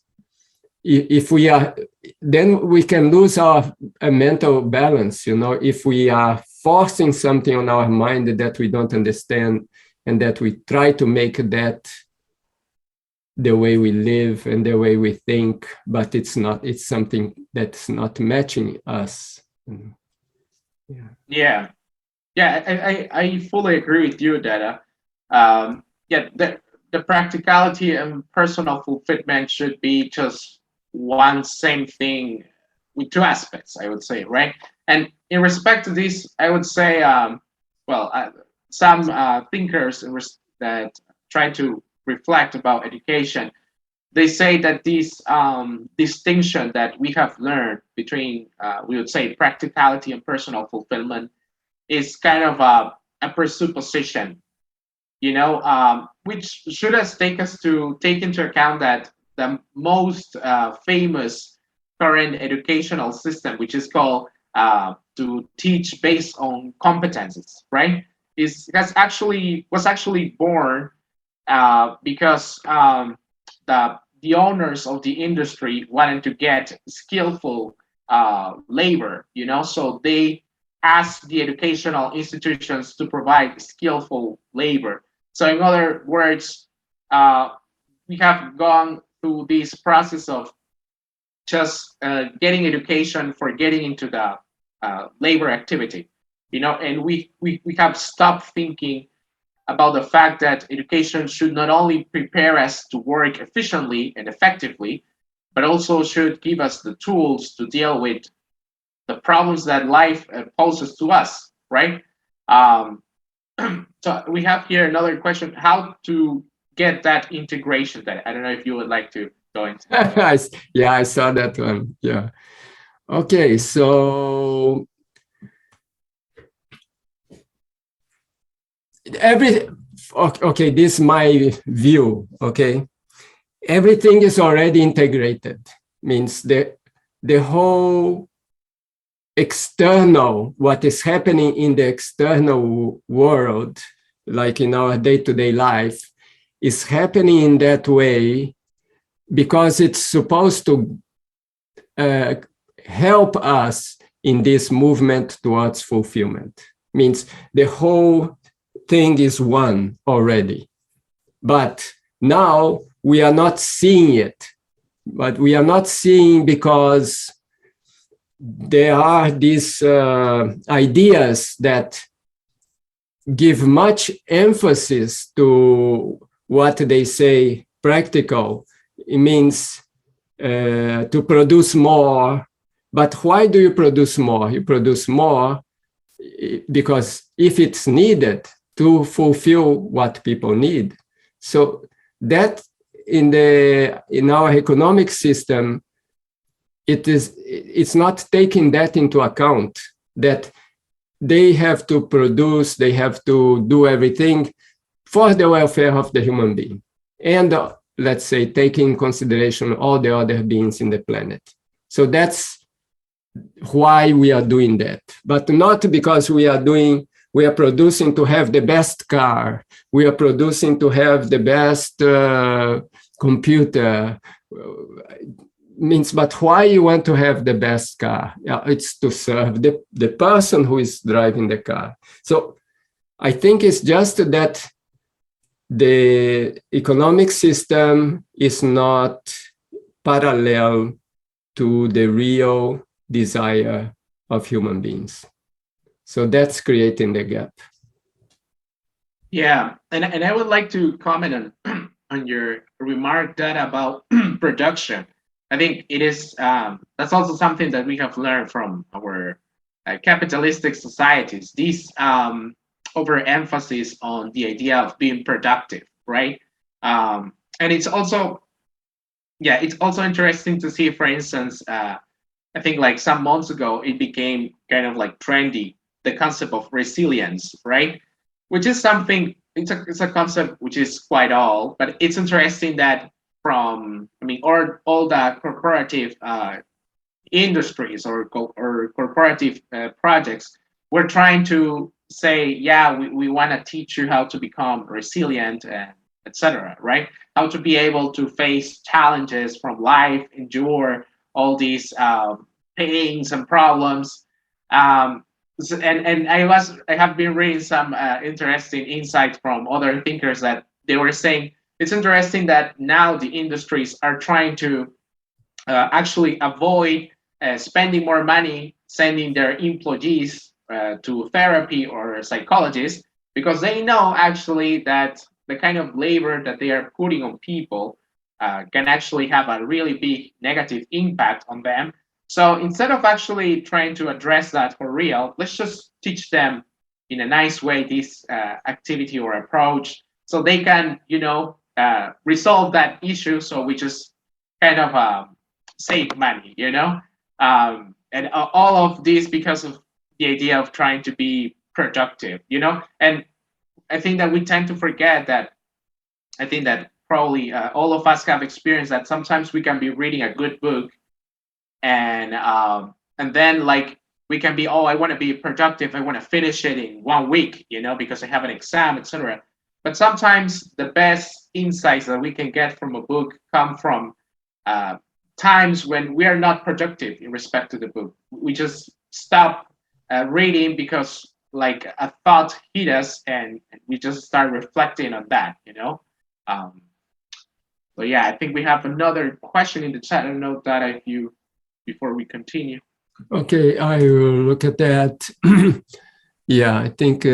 D: if we are, then we can lose our mental balance. If we are forcing something on our mind that we don't understand, and that we try to make that the way we live and the way we think, but it's not. It's something that's not matching us.
E: Yeah. I fully agree with you, Dada. yeah, the practicality and personal fulfillment should be just one same thing with two aspects, I would say, right? And in respect to this, I would say, some thinkers that try to reflect about education, they say that this distinction that we have learned between, we would say, practicality and personal fulfillment is kind of a presupposition, which should us take us to take into account that the most famous current educational system, which is called to teach based on competences, right, was actually born because the owners of the industry wanted to get skillful labor, so they asked the educational institutions to provide skillful labor. So in other words, we have gone through this process of just getting education for getting into the labor activity, and we have stopped thinking about the fact that education should not only prepare us to work efficiently and effectively, but also should give us the tools to deal with the problems that life poses to us, right? So we have here another question: how to get that integration? That I don't know if you would like to go into.
D: Yeah, I saw that one. Yeah. Okay, so okay, this is my view. Okay, everything is already integrated. Means the whole external, what is happening in the external world, like in our day-to-day life, is happening in that way because it's supposed to help us in this movement towards fulfillment. Means the whole thing is one already. But now we are not seeing it. But we are not seeing because there are these ideas that give much emphasis to what they say practical. It means to produce more. But why do you produce more? You produce more because if it's needed to fulfill what people need. So that in our economic system, it's not taking that into account, that they have to produce, they have to do everything for the welfare of the human being. And let's say, taking in consideration all the other beings in the planet. So that's why we are doing that, but not because we are producing to have the best car, we are producing to have the best computer. Means, but why you want to have the best car? Yeah, it's to serve the person who is driving the car. So I think it's just that the economic system is not parallel to the real desire of human beings. So that's creating the gap.
E: Yeah, and I would like to comment on your remark, Dada, about production. I think it is that's also something that we have learned from our capitalistic societies. This overemphasis on the idea of being productive, right? And it's also interesting to see, for instance, I think like some months ago, it became kind of like trendy, the concept of resilience, right? Which is something, it's a concept which is quite old, but it's interesting that all the corporative industries or corporative projects, we're trying to say, yeah, we want to teach you how to become resilient, and etc., right? How to be able to face challenges from life, endure all these pains and problems. And I have been reading some interesting insights from other thinkers that they were saying it's interesting that now the industries are trying to actually avoid spending more money sending their employees to therapy or psychologists, because they know actually that the kind of labor that they are putting on people can actually have a really big negative impact on them. So instead of actually trying to address that for real, let's just teach them in a nice way this activity or approach, so they can, resolve that issue. So we just kind of save money, and all of this because of the idea of trying to be productive, And I think that we tend to forget that. I think that probably all of us have experienced that sometimes we can be reading a good book, and then like we can be, oh, I want to be productive, I want to finish it in 1 week, because I have an exam, etc. But sometimes the best insights that we can get from a book come from times when we are not productive in respect to the book. We just stop reading because like a thought hit us, and we just start reflecting on that, So yeah, I think we have another question in the chat. I don't know, Dada, if you, before we continue.
D: Okay, I will look at that. Yeah, I think,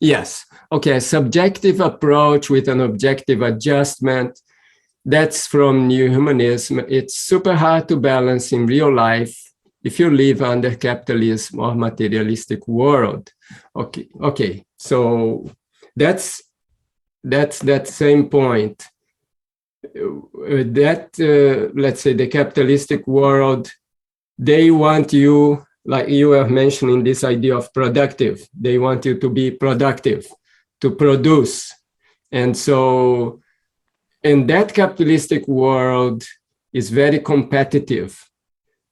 D: yes. Okay, subjective approach with an objective adjustment. That's from New Humanism. It's super hard to balance in real life if you live under capitalism or materialistic world. Okay. So that's that same point. Let's say the capitalistic world, they want you, like you were mentioning this idea of productive. They want you to be productive, to produce. And so in that capitalistic world is very competitive.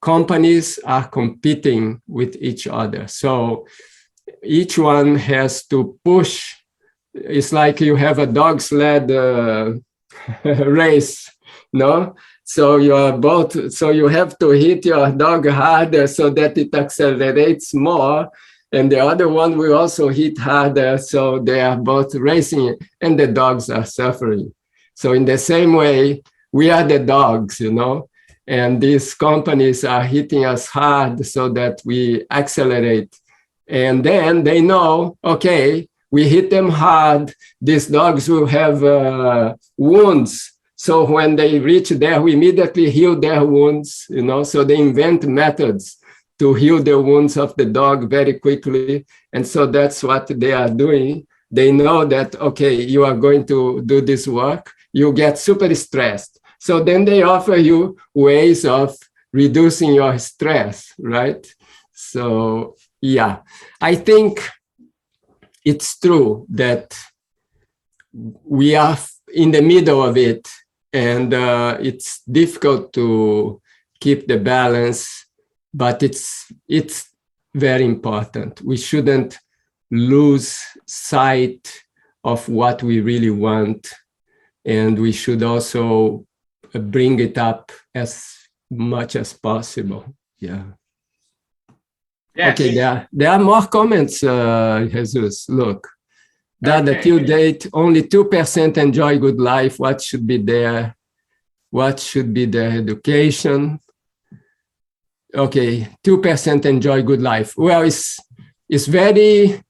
D: Companies are competing with each other. So each one has to push. It's like you have a dog sled race, no? So you have to hit your dog harder so that it accelerates more. And the other one will also hit harder. So they are both racing and the dogs are suffering. So in the same way, we are the dogs, and these companies are hitting us hard so that we accelerate. And then they know, okay, we hit them hard, these dogs will have wounds. So when they reach there, we immediately heal their wounds, so they invent methods to heal the wounds of the dog very quickly. And so that's what they are doing. They know that, okay, you are going to do this work, you get super stressed. So then they offer you ways of reducing your stress, right? So, yeah, I think it's true that we are in the middle of it, and it's difficult to keep the balance, but it's very important. We shouldn't lose sight of what we really want, and we should also bring it up as much as possible. Yeah.
E: Yes.
D: Okay, there are more comments, Jesus. Look, Dada,
E: Okay.
D: till date, only 2% enjoy good life. What should be there? What should be their education? Okay, 2% enjoy good life. Well, it's very,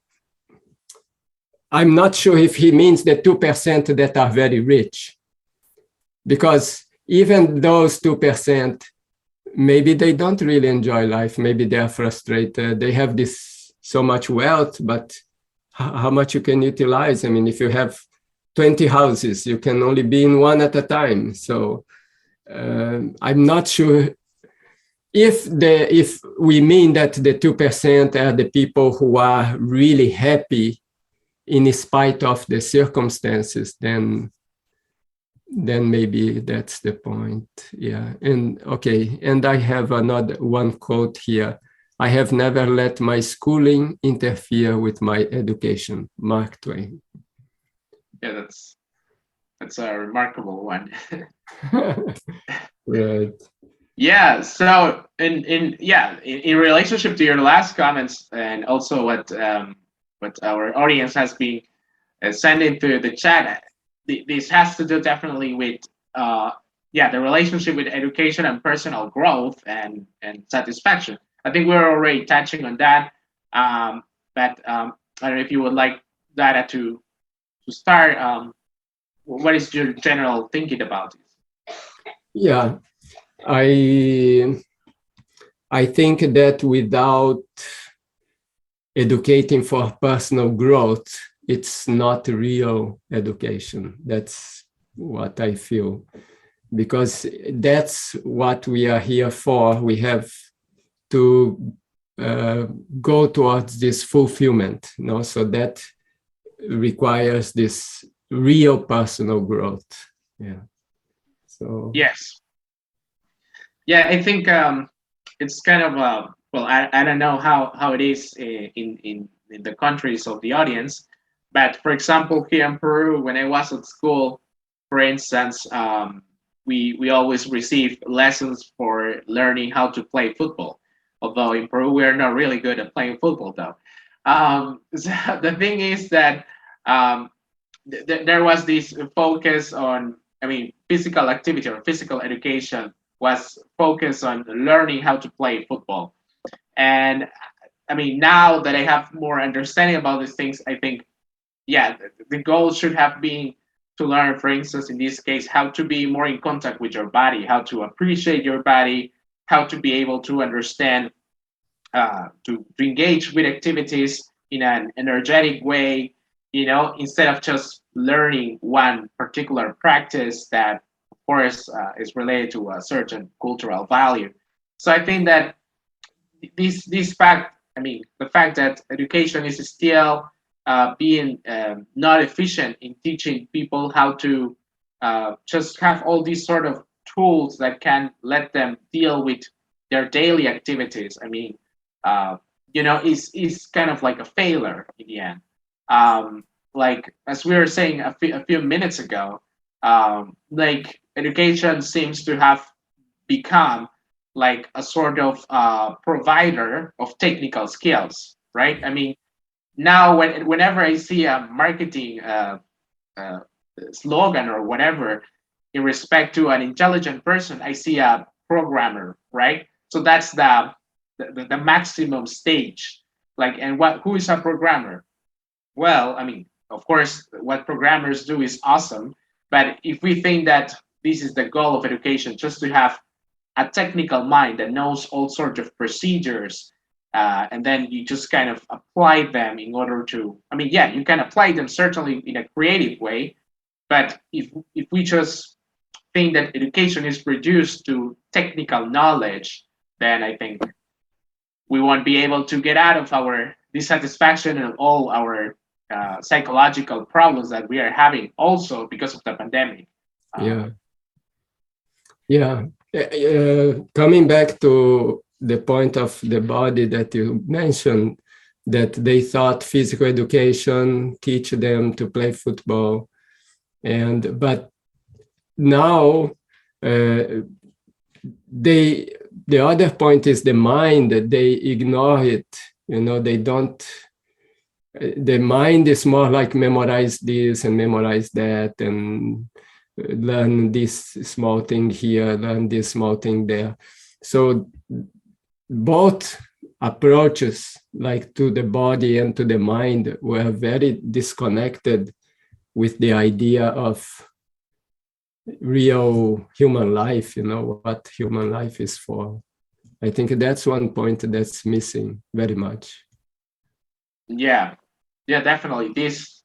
D: I'm not sure if he means the 2% that are very rich, because even those 2%, maybe they don't really enjoy life. Maybe they are frustrated. They have this so much wealth, but how much you can utilize? I mean, if you have 20 houses, you can only be in one at a time. So I'm not sure if we mean that the 2% are the people who are really happy in spite of the circumstances, then maybe that's the point. Yeah. And okay, and I have another one quote here. I have never let my schooling interfere with my education. Mark Twain.
E: Yeah, that's a remarkable one.
D: Right.
E: Yeah. So in relationship to your last comments, and also what our audience has been sending through the chat, this has to do definitely with the relationship with education and personal growth and satisfaction. I think we're already touching on that. But I don't know if you would like Dada, to start, what is your general thinking about it?
D: Yeah, I think that without educating for personal growth, it's not real education. That's what I feel, because that's what we are here for. We have to go towards this fulfillment, you know, so that requires this real personal growth. Yeah. So
E: Yes. Yeah, I think it's kind of well, I don't know how it is in the countries of the audience, but for example, here in Peru, when I was at school, for instance, we always received lessons for learning how to play football. Although in Peru we are not really good at playing football, though. So the thing is that um, there was this focus on, I mean, physical activity or physical education was focused on learning how to play football. And I mean, now that I have more understanding about these things, I think, yeah, the goal should have been to learn, for instance, in this case, how to be more in contact with your body, how to appreciate your body, how to be able to understand, to engage with activities in an energetic way, instead of just learning one particular practice that, of course, is related to a certain cultural value. So I think that this fact, I mean, the fact that education is still being not efficient in teaching people how to just have all these sort of tools that can let them deal with their daily activities. I mean, is kind of like a failure in the end. Like as we were saying a few minutes ago, like education seems to have become like a sort of provider of technical skills, right? I mean, now whenever I see a marketing uh, slogan or whatever in respect to an intelligent person, I see a programmer, right? So that's the maximum stage. Like, and who is a programmer? Well, I mean, of course, what programmers do is awesome, but if we think that this is the goal of education, just to have a technical mind that knows all sorts of procedures, and then you just kind of apply them in order to, I mean, yeah, you can apply them certainly in a creative way, but if we just think that education is reduced to technical knowledge, then I think we won't be able to get out of our dissatisfaction and all our psychological problems that we are having also because of the pandemic.
D: yeah. Yeah. Coming back to the point of the body that you mentioned, that they thought physical education teach them to play football, but now the other point is the mind. They ignore it. They don't. The mind is more like memorize this and memorize that and learn this small thing here, learn this small thing there. So both approaches, like to the body and to the mind, were very disconnected with the idea of real human life, what human life is for. I think that's one point that's missing very much.
E: Yeah, definitely. This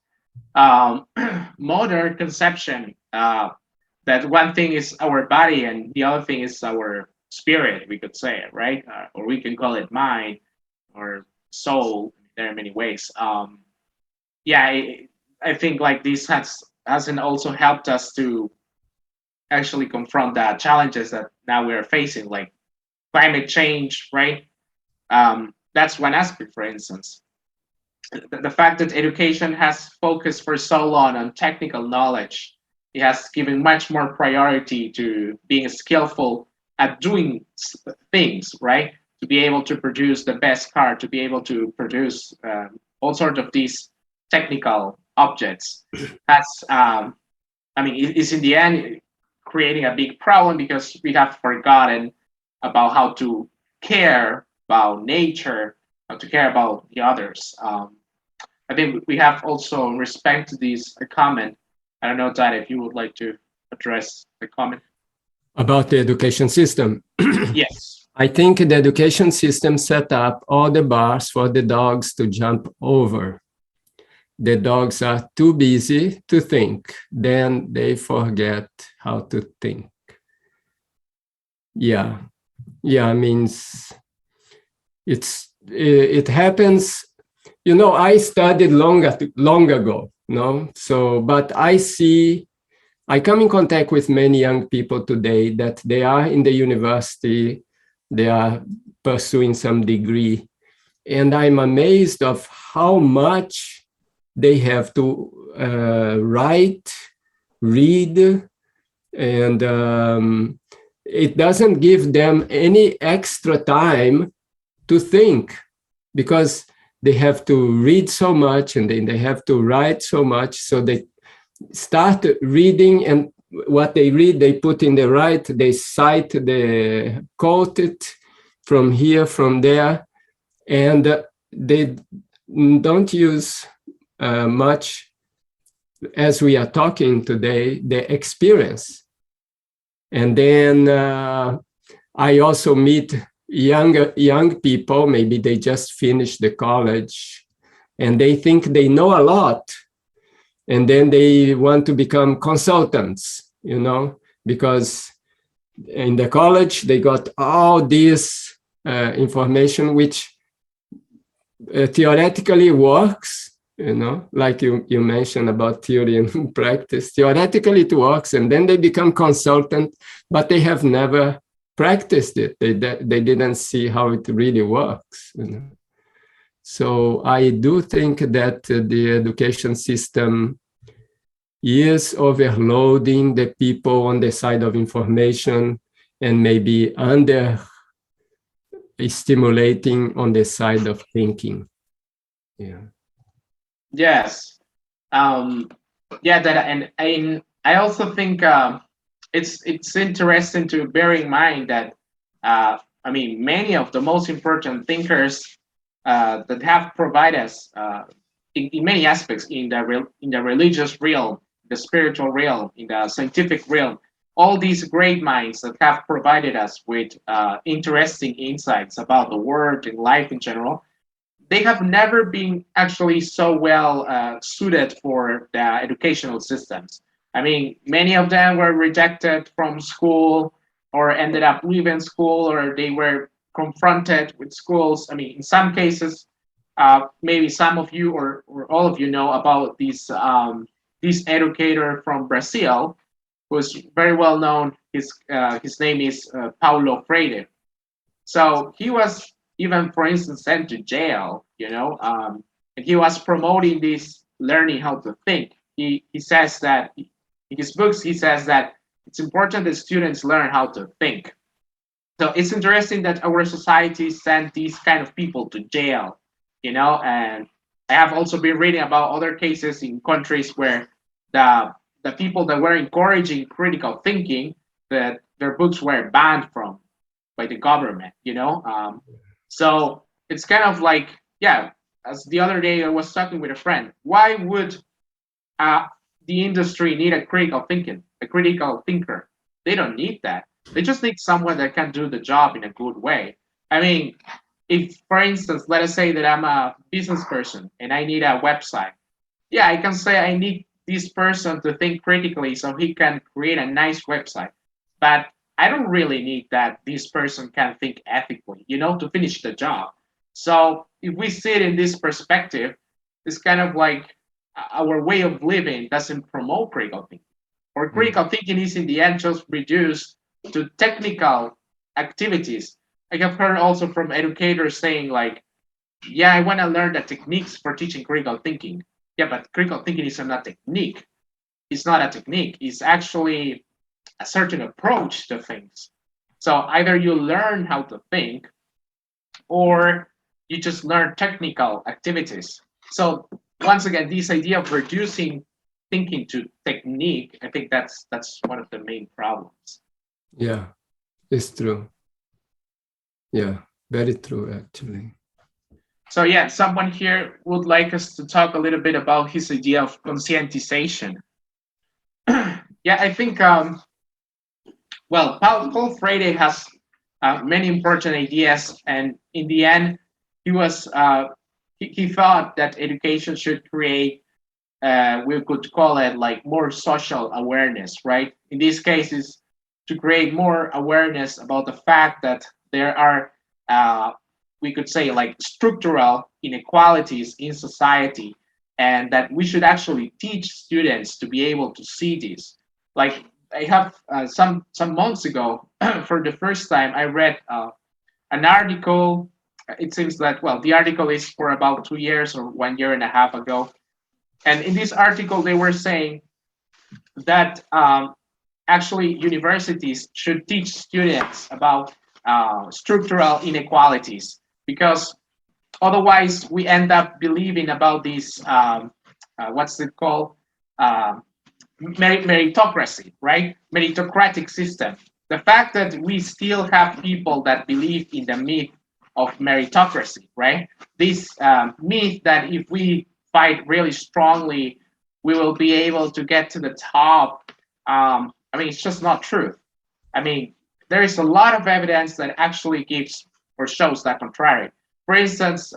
E: modern conception that one thing is our body and the other thing is our spirit, we could say it, right? Or we can call it mind or soul. There are many ways. I think like this hasn't also helped us to actually confront the challenges that now we're facing, like climate change, right? That's one aspect, for instance. The fact that education has focused for so long on technical knowledge, it has given much more priority to being skillful at doing things, right? To be able to produce the best car, to be able to produce all sorts of these technical objects. That's, it's in the end creating a big problem because we have forgotten about how to care about nature, how to care about the others. I think we have also in respect to this a comment. I don't know, Dada, if you would like to address the comment.
D: About the education system.
E: Yes.
D: I think the education system set up all the bars for the dogs to jump over. The dogs are too busy to think, then they forget how to think. Yeah, means it happens. You know, I studied long ago, no? So, but I come in contact with many young people today that they are in the university, they are pursuing some degree, and I'm amazed of how much they have to write, read, and it doesn't give them any extra time to think, because they have to read so much and then they have to write so much. So they start reading, and what they read, they put in the right, they cite, they quote it from here, from there, and they don't use much, as we are talking today, the experience. And then I also meet young people, maybe they just finished the college and they think they know a lot. And then they want to become consultants, you know, because in the college, they got all this information, which theoretically works, you know, like you mentioned about theory and practice. Theoretically, it works, and then they become consultant, but they have never practiced it. They didn't see how it really works, you know. So I do think that the education system is overloading the people on the side of information and maybe stimulating on the side of thinking. Yeah.
E: Yes. Yeah, that, and I also think it's interesting to bear in mind that I mean, many of the most important thinkers that have provided us in many aspects in the religious realm, the spiritual realm, in the scientific realm, all these great minds that have provided us with interesting insights about the world and life in general, they have never been actually so well suited for the educational systems. I mean, many of them were rejected from school or ended up leaving school, or they were confronted with schools. I mean, in some cases, maybe some of you or all of you know about this educator from Brazil, who's very well known. His name is Paulo Freire. So he was even, for instance, sent to jail, you know, and he was promoting this learning how to think. He says that in his books, he says that it's important that students learn how to think. So it's interesting that our society sent these kind of people to jail, you know, and I have also been reading about other cases in countries where the people that were encouraging critical thinking, that their books were banned from by the government, you know. So it's kind of like, yeah, as the other day I was talking with a friend, why would the industry need a critical thinker? They don't need that. They just need someone that can do the job in a good way. I mean, if, for instance, let us say that I'm a business person and I need a website. Yeah, I can say I need this person to think critically so he can create a nice website. But I don't really need that this person can think ethically, you know, to finish the job. So if we see it in this perspective, it's kind of like our way of living doesn't promote critical thinking. Or critical thinking is in the end just reduced to technical activities. I have heard also from educators saying like, yeah, I want to learn the techniques for teaching critical thinking. Yeah, but critical thinking is not a technique. It's not a technique. It's actually a certain approach to things. So either you learn how to think or you just learn technical activities. So once again, this idea of reducing thinking to technique, I think that's one of the main problems.
D: Yeah, it's true. Yeah, very true, actually.
E: So yeah, someone here would like us to talk a little bit about his idea of conscientization. Yeah, I think, well, Paul Freire has many important ideas, and in the end, he thought that education should create, we could call it like more social awareness, right? In these cases, to create more awareness about the fact that there are, we could say, like structural inequalities in society, and that we should actually teach students to be able to see this. Like I have some months ago, for the first time, I read an article. It seems that, well, the article is for about 2 years or 1 year and a half ago, and in this article they were saying that actually universities should teach students about structural inequalities, because otherwise we end up believing about these what's it called, meritocracy, right? Meritocratic system. The fact that we still have people that believe in the myth of meritocracy, right? This myth that if we fight really strongly, we will be able to get to the top. I mean, it's just not true. I mean, there is a lot of evidence that actually gives or shows that contrary. For instance,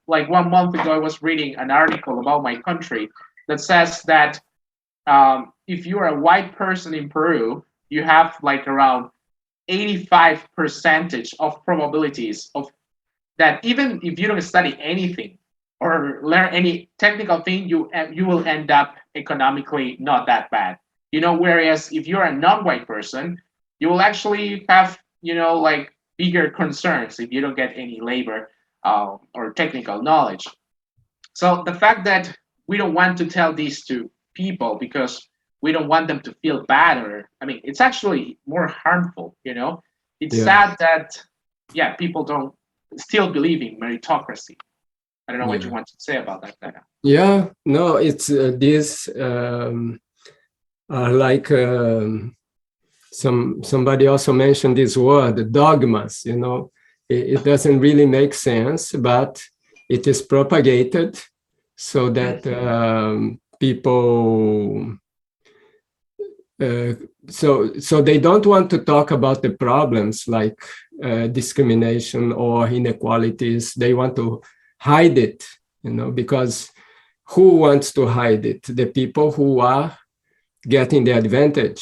E: like 1 month ago, I was reading an article about my country that says that if you're a white person in Peru, you have like around 85% of probabilities of that, even if you don't study anything or learn any technical thing, you will end up economically not that bad. You know, whereas if you're a non-white person, you will actually have, you know, like bigger concerns if you don't get any labor or technical knowledge. So the fact that we don't want to tell this to people because we don't want them to feel bad, or I mean, it's actually more harmful. You know, it's sad that people don't still believe in meritocracy. I don't know what you want to say about that, Dada.
D: Yeah, no, it's this like somebody also mentioned this word, dogmas. You know, it doesn't really make sense, but it is propagated so that people. So they don't want to talk about the problems like discrimination or inequalities. They want to hide it, you know, because who wants to hide it? The people who are getting the advantage,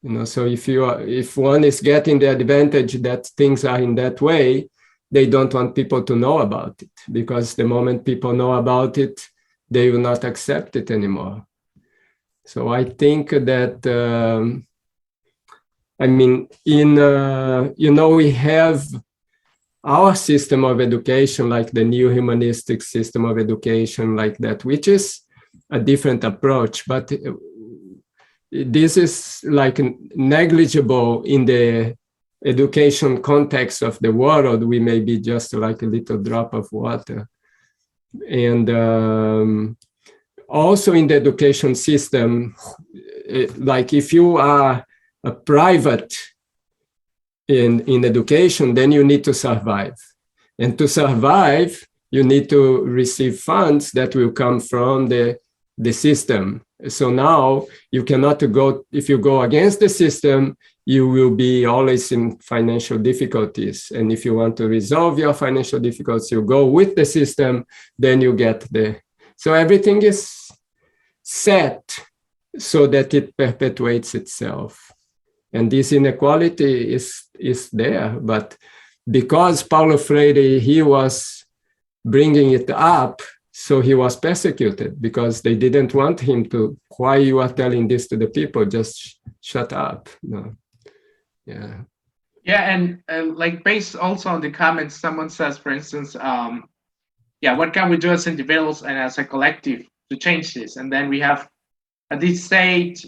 D: you know. So if one is getting the advantage that things are in that way, they don't want people to know about it, because the moment people know about it, they will not accept it anymore. So I think that, I mean, you know, we have our system of education, like the new humanistic system of education, like that, which is a different approach, but this is like negligible in the education context of the world. We may be just like a little drop of water. And also in the education system, like if you are a private in education, then you need to survive. And to survive, you need to receive funds that will come from the system. So now you cannot go, if you go against the system, you will be always in financial difficulties. And if you want to resolve your financial difficulties, you go with the system, then you get so everything is set so that it perpetuates itself. And this inequality is there, but because Paulo Freire, he was bringing it up, so he was persecuted because they didn't want him to, why you are telling this to the people, just shut up. No. Yeah.
E: Yeah, and like based also on the comments, someone says, for instance, what can we do as individuals and as a collective to change this? And then we have at this stage,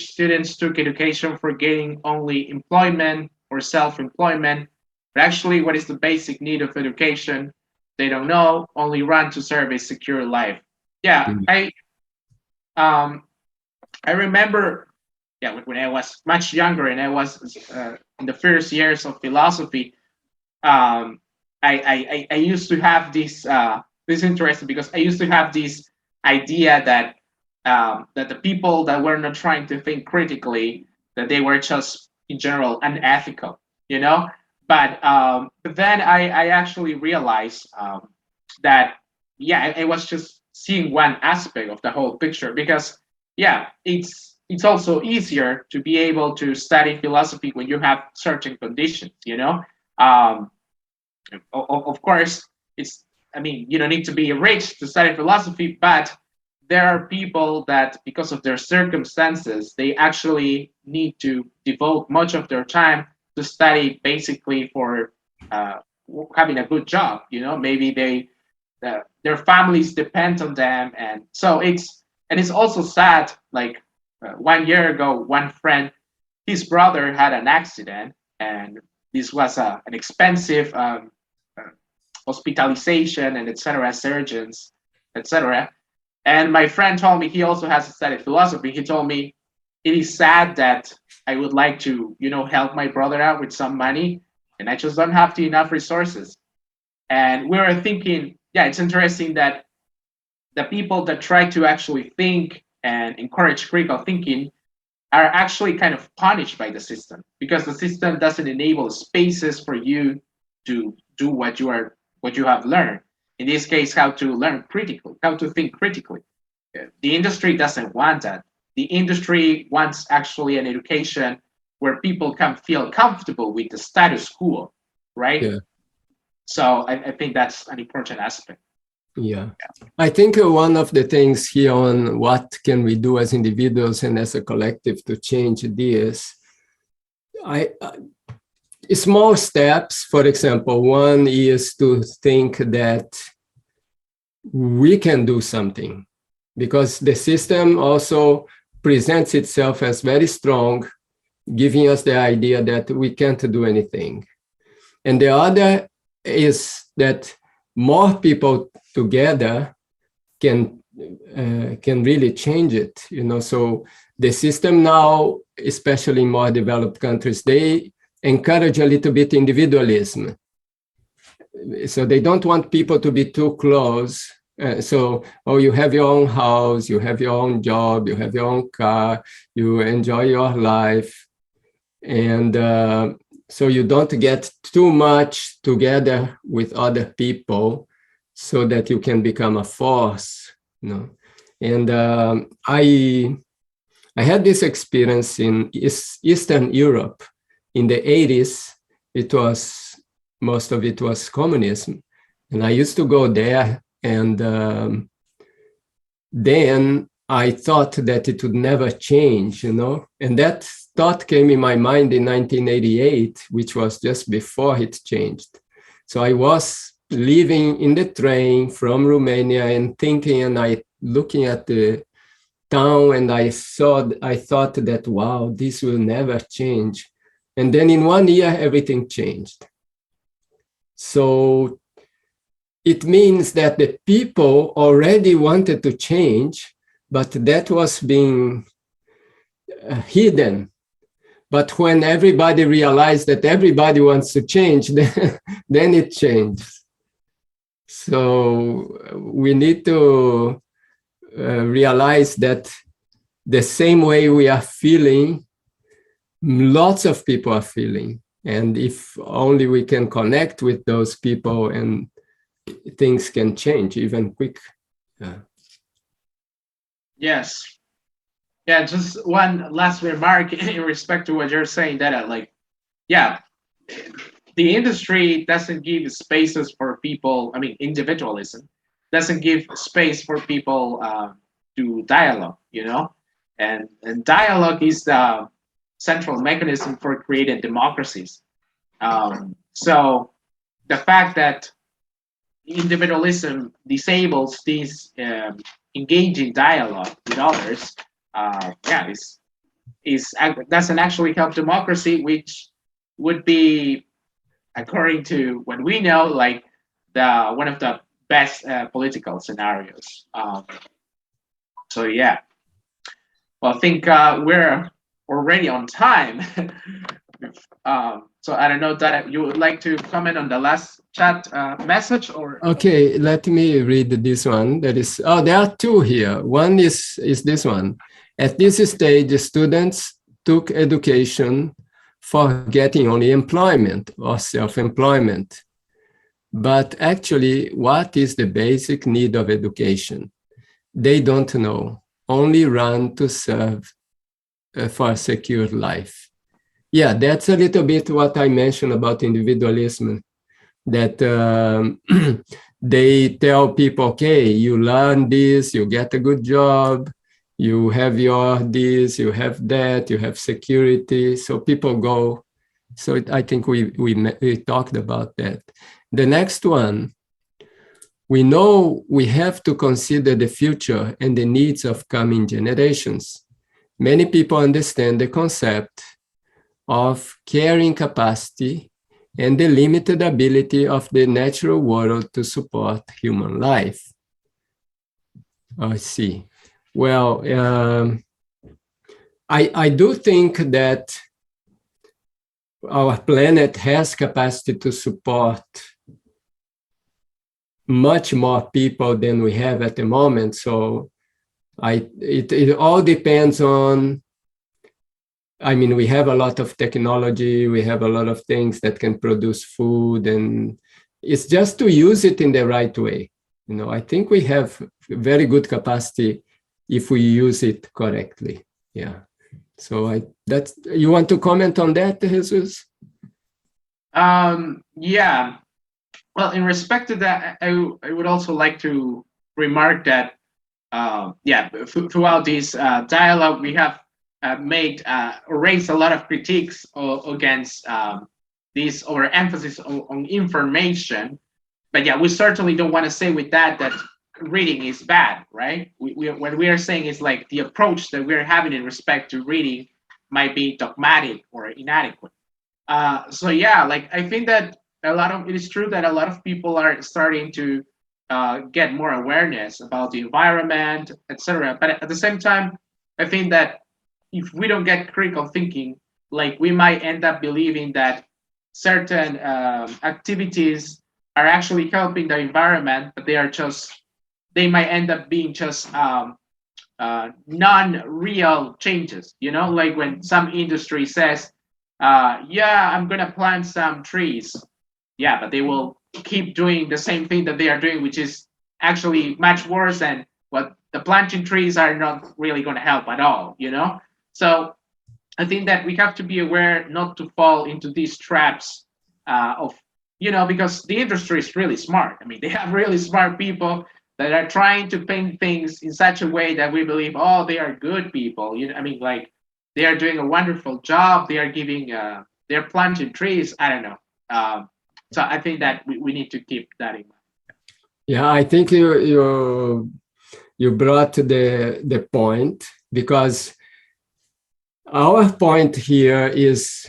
E: students took education for gaining only employment or self-employment. But actually, what is the basic need of education? They don't know, only run to serve a secure life. Yeah, I remember, when I was much younger and I was in the first years of philosophy, I I used to have this this interest because I used to have this idea that that the people that were not trying to think critically, that they were just in general unethical, you know. But then I actually realized that yeah, I was just seeing one aspect of the whole picture, because yeah, it's also easier to be able to study philosophy when you have certain conditions, you know. Um, of course, it's, I mean, you don't need to be rich to study philosophy, but there are people that, because of their circumstances, they actually need to devote much of their time to study, basically for uh, having a good job. You know, maybe their families depend on them, and so it's also sad. Like 1 year ago, one friend, his brother had an accident, and this was an expensive uh, hospitalization and etc. surgeons, etc. And my friend told me, he also has studied philosophy. He told me, it is sad that I would like to, you know, help my brother out with some money, and I just don't have enough resources. And we were thinking, yeah, it's interesting that the people that try to actually think and encourage critical thinking are actually kind of punished by the system, because the system doesn't enable spaces for you to do what you have learned. In this case, how to learn critically, how to think critically. The industry doesn't want that. The industry wants actually an education where people can feel comfortable with the status quo, right?
D: Yeah.
E: So I think that's an important aspect.
D: Yeah. I think one of the things here on what can we do as individuals and as a collective to change this, small steps, for example, one is to think that we can do something, because the system also presents itself as very strong, giving us the idea that we can't do anything. And the other is that more people together can really change it, you know. So the system now, especially in more developed countries, they encourage a little bit individualism. So they don't want people to be too close. Oh, you have your own house, you have your own job, you have your own car, you enjoy your life. And so you don't get too much together with other people so that you can become a force, you know. And I had this experience in Eastern Europe in the 80s. Most of it was communism. And I used to go there, and then I thought that it would never change, you know. And that thought came in my mind in 1988, which was just before it changed. So I was living in the train from Romania and thinking, and looking at the town, and I thought that, wow, this will never change. And then in 1 year, everything changed. So it means that the people already wanted to change, but that was being hidden. But when everybody realized that everybody wants to change, then it changed. So we need to realize that the same way we are feeling, lots of people are feeling. And if only we can connect with those people, and things can change even quick. Yeah.
E: Yes. Yeah, just one last remark in respect to what you're saying, Dada. Like, yeah, the industry doesn't give spaces for people. I mean, individualism doesn't give space for people to dialogue, you know? And dialogue is the central mechanism for creating democracies. So the fact that individualism disables this engaging dialogue with others, doesn't actually help democracy, which would be, according to what we know, like one of the best political scenarios. So yeah, well, I think we're already on time, So I don't know that you would like to comment on the last chat message or?
D: Okay, let me read this one. There are two here. One is this one. At this stage, students took education for getting only employment or self-employment. But actually, what is the basic need of education? They don't know, only run to serve for a secure life. Yeah, that's a little bit what I mentioned about individualism, that they tell people, okay, you learn this, you get a good job, you have your this, you have that, you have security. So people go. So I think we talked about that. The next one, we know we have to consider the future and the needs of coming generations. Many people understand the concept of carrying capacity and the limited ability of the natural world to support human life. I see. Well, I do think that our planet has capacity to support much more people than we have at the moment. So it all depends on, I mean, we have a lot of technology, we have a lot of things that can produce food, and it's just to use it in the right way. You know, I think we have very good capacity if we use it correctly. Yeah. So you want to comment on that, Jesus?
E: Yeah. Well, in respect to that, I would also like to remark that, throughout this dialogue, we have raised a lot of critiques against this overemphasis on information. But yeah, we certainly don't want to say with that reading is bad, right? What we are saying is like the approach that we're having in respect to reading might be dogmatic or inadequate. So yeah, like I think that it is true that a lot of people are starting to get more awareness about the environment, etc. But at the same time, I think that if we don't get critical thinking, like we might end up believing that certain activities are actually helping the environment, but they might end up being just non-real changes. You know, like when some industry says, I'm gonna plant some trees. Yeah, but they will keep doing the same thing that they are doing, which is actually much worse than what the planting trees are not really going to help at all, you know? So I think that we have to be aware not to fall into these traps because the industry is really smart. I mean, they have really smart people that are trying to paint things in such a way that we believe, oh, they are good people. You know, I mean, like they are doing a wonderful job. They are they're planting trees. I don't know. So I think that we need to keep that in mind.
D: Yeah, I think you brought the point, because our point here is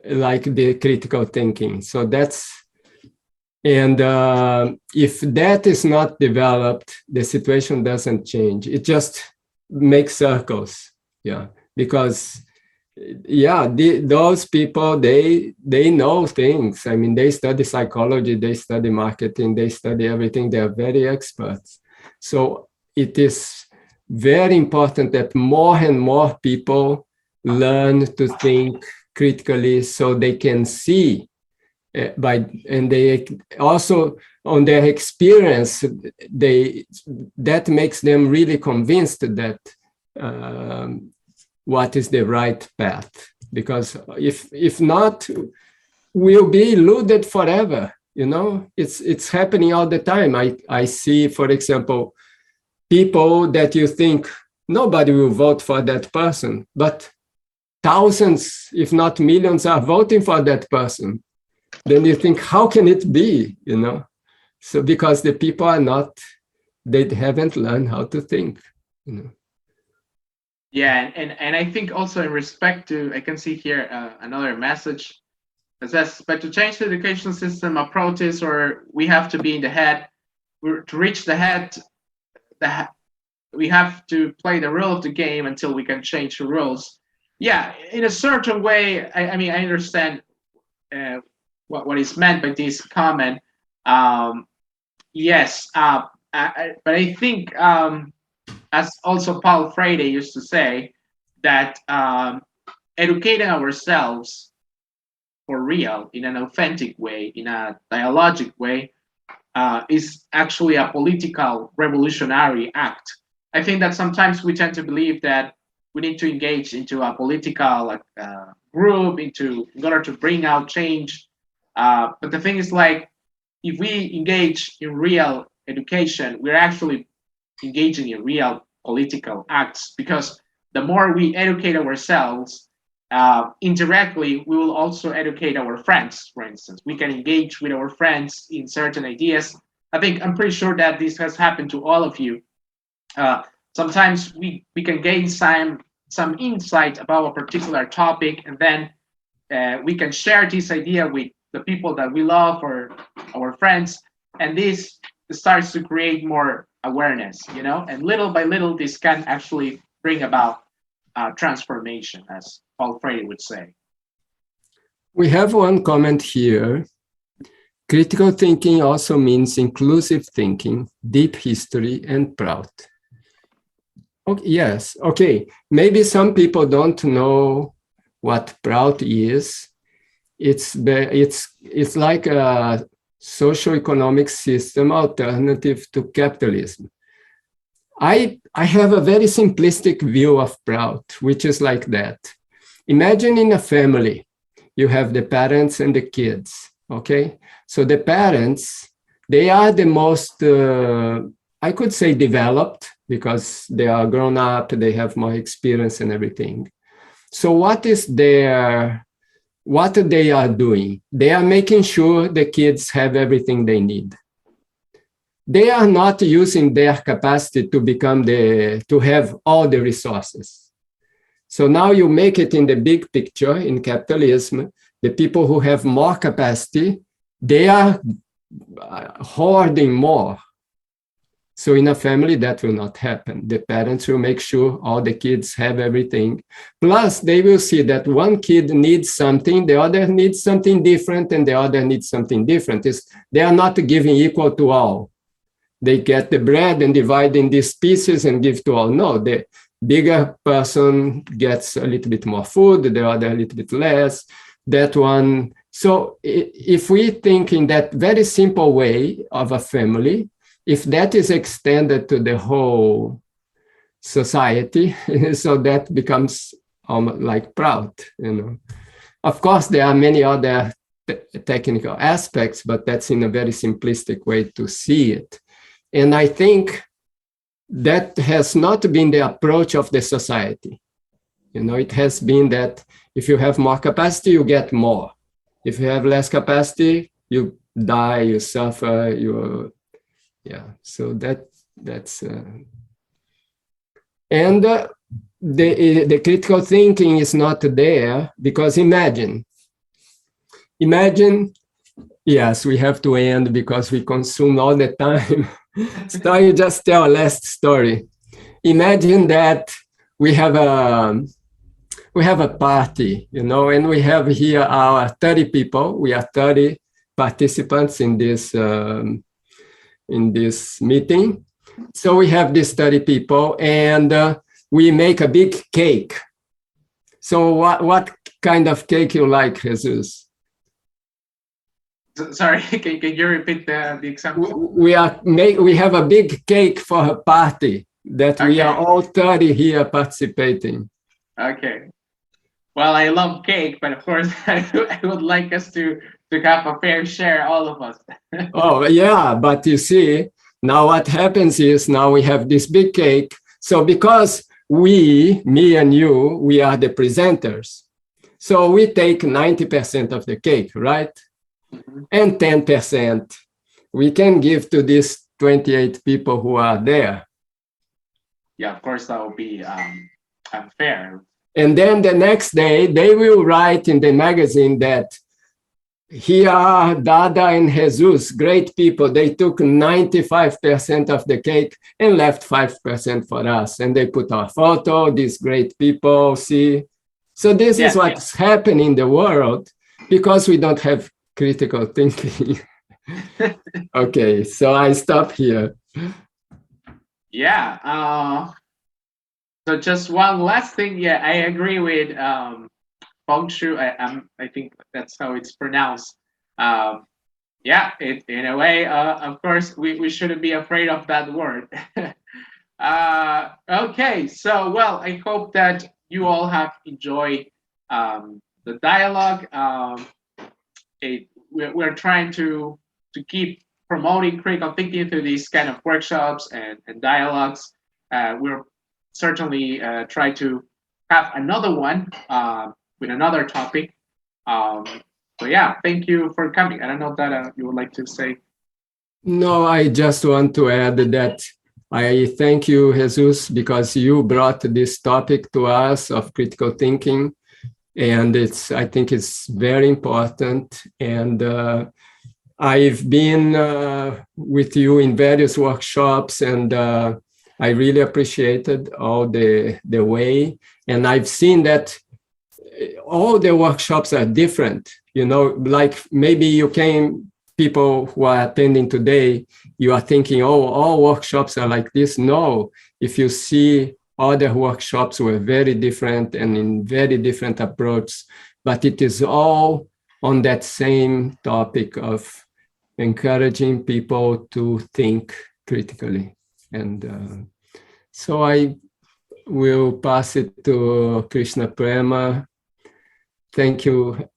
D: like the critical thinking. So if that is not developed, the situation doesn't change. It just makes circles. Yeah, because those people, they know things. I mean, they study psychology, they study marketing, they study everything. They are very experts. So it is very important that more and more people learn to think critically, so they can see and they also, on their experience, that makes them really convinced that what is the right path. Because if not, we'll be eluded forever. You know, it's happening all the time. I see, for example, people that you think nobody will vote for that person, but thousands, if not millions, are voting for that person. Then you think, how can it be? You know, so because the people they haven't learned how to think. You know.
E: Yeah, and I think also in respect to, I can see here another message that says, but to change the education system approaches, or we have to be in the head, to reach the head, we have to play the rule of the game until we can change the rules. Yeah, in a certain way, I mean, I understand what is meant by this comment. Yes, but I think, as also Paul Freire used to say, that educating ourselves for real, in an authentic way, in a dialogic way, is actually a political revolutionary act. I think that sometimes we tend to believe that we need to engage into a political group in order to bring out change. But the thing is, like, if we engage in real education, we're actually engaging in real political acts, because the more we educate ourselves, indirectly, we will also educate our friends. For instance, we can engage with our friends in certain ideas. I'm pretty sure that this has happened to all of you. Sometimes we can gain some insight about a particular topic, and then we can share this idea with the people that we love or our friends, and this starts to create more awareness, and little by little, this can actually bring about transformation, as Paul Freire would say.
D: We have one comment here. Critical thinking also means inclusive thinking, deep history, and proud. Okay, yes, okay. Maybe some people don't know what proud is. It's like a socio-economic system alternative to capitalism. I have a very simplistic view of proud, which is like that. Imagine in a family, you have the parents and the kids, okay? So the parents, they are the most, I could say, developed, because they are grown up, they have more experience and everything. So what they are doing? They are making sure the kids have everything they need. They are not using their capacity to have all the resources. So now you make it in the big picture in capitalism, the people who have more capacity, they are hoarding more. So in a family, that will not happen. The parents will make sure all the kids have everything. Plus, they will see that one kid needs something, the other needs something different, and the other needs something different. They are not giving equal to all. They get the bread and divide in these pieces and give to all. No, the bigger person gets a little bit more food, the other a little bit less, that one. So if we think in that very simple way of a family, if that is extended to the whole society, so that becomes like proud, Of course, there are many other technical aspects, but that's in a very simplistic way to see it. And I think that has not been the approach of the society. It has been that if you have more capacity, you get more. If you have less capacity, you die, you suffer, so that's and the critical thinking is not there, because imagine, yes, we have to end because we consume all the time. So you just tell a last story. Imagine that we have a party, and we have here our 30 people. We are 30 participants in this meeting. So we have these 30 people, and we make a big cake. So what kind of cake you like, Jesus?
E: Sorry, can you repeat the example?
D: We have a big cake for a party that we are all 30 here participating.
E: Okay. Well, I love cake, but of course, I would like us to have a fair share, all of us.
D: Oh, yeah, but you see, now what happens is now we have this big cake. So because me and you, we are the presenters. So we take 90% of the cake, right? Mm-hmm. And 10% we can give to these 28 people who are there.
E: Yeah, of course, that would be unfair.
D: And then the next day, they will write in the magazine that here are Dada and Jesus, great people. They took 95% of the cake and left 5% for us. And they put our photo, these great people, see. So this is
E: Yeah.
D: what's happening in the world because we don't have critical thinking. Okay, so I stop here.
E: Yeah. So just one last thing. Yeah, I agree with Feng Shui. I think that's how it's pronounced. Yeah, in a way, of course, we shouldn't be afraid of that word. Okay, so well, I hope that you all have enjoyed the dialogue. We're trying to keep promoting critical thinking through these kind of workshops and dialogues. We're certainly try to have another one with another topic. Um, so yeah, thank you for coming. I don't know that you would like to say.
D: No, I just want to add that I thank you, Jesus, because you brought this topic to us of critical thinking. And I think it's very important. And I've been with you in various workshops, and I really appreciated all the way. And I've seen that all the workshops are different. You know, like maybe people who are attending today, you are thinking, oh, all workshops are like this. No, if you see other workshops were very different and in very different approach, but it is all on that same topic of encouraging people to think critically. And so I will pass it to Krishna Prema. Thank you,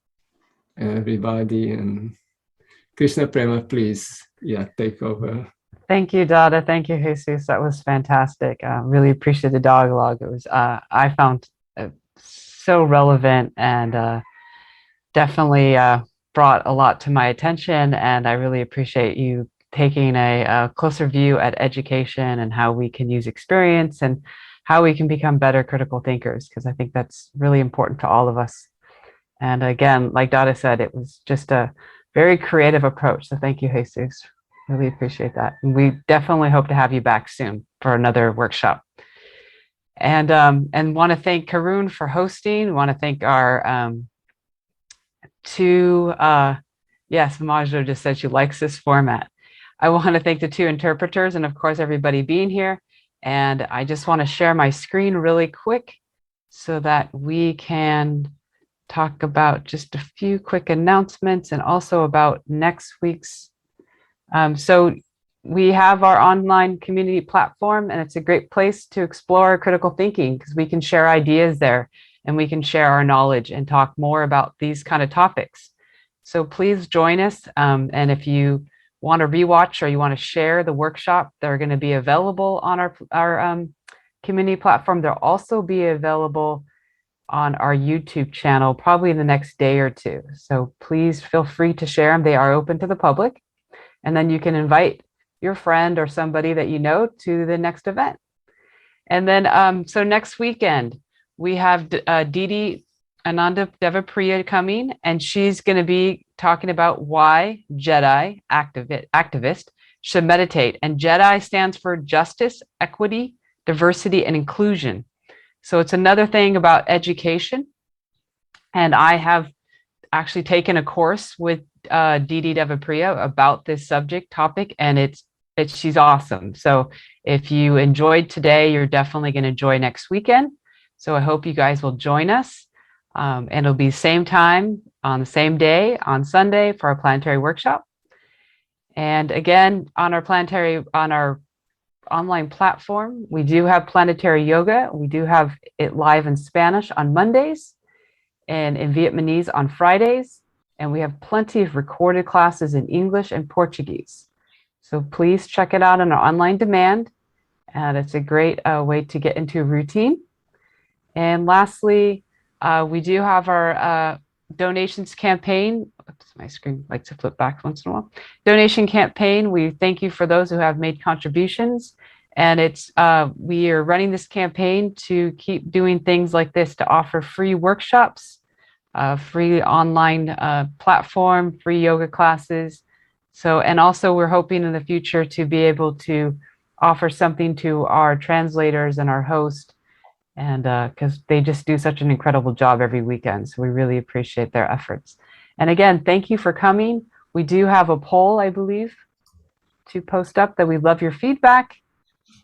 D: everybody. And Krishna Prema, please, take over.
A: Thank you, Dada. Thank you, Jesus. That was fantastic. Really appreciate the dialogue. It was, I found so relevant and definitely brought a lot to my attention. And I really appreciate you taking a closer view at education and how we can use experience and how we can become better critical thinkers, because I think that's really important to all of us. And again, like Dada said, it was just a very creative approach. So thank you, Jesus. Really appreciate that. And we definitely hope to have you back soon for another workshop. And want to thank Karun for hosting. Want to thank our two, yes, Majdo just said she likes this format. I want to thank the two interpreters and of course everybody being here. And I just want to share my screen really quick so that we can talk about just a few quick announcements and also about next week's. So we have our online community platform, and it's a great place to explore critical thinking because we can share ideas there and we can share our knowledge and talk more about these kind of topics. So please join us. And if you want to rewatch or you want to share the workshop, they're going to be available on our community platform. They'll also be available on our YouTube channel, probably in the next day or two. So please feel free to share them. They are open to the public. And then you can invite your friend or somebody that you know to the next event. And then, so next weekend, we have Didi Ananda Devapriya coming, and she's going to be talking about why Jedi activist should meditate. And Jedi stands for justice, equity, diversity, and inclusion. So it's another thing about education. And I have actually taken a course with Didi Devapriya about this topic, and she's awesome. So if you enjoyed today, you're definitely going to enjoy next weekend. So I hope you guys will join us. And it'll be same time on the same day on Sunday for our planetary workshop. And again, on our online platform, we do have planetary yoga. We do have it live in Spanish on Mondays and in Vietnamese on Fridays. And we have plenty of recorded classes in English and Portuguese. So please check it out on our online demand. And it's a great way to get into a routine. And lastly, we do have our donations campaign. Oops, my screen likes to flip back once in a while. Donation campaign. We thank you for those who have made contributions. And we are running this campaign to keep doing things like this, to offer free workshops, free online platform, free yoga classes. So, and also we're hoping in the future to be able to offer something to our translators and our host and because they just do such an incredible job every weekend. So we really appreciate their efforts. And again, thank you for coming. We do have a poll, I believe, to post up that we love your feedback.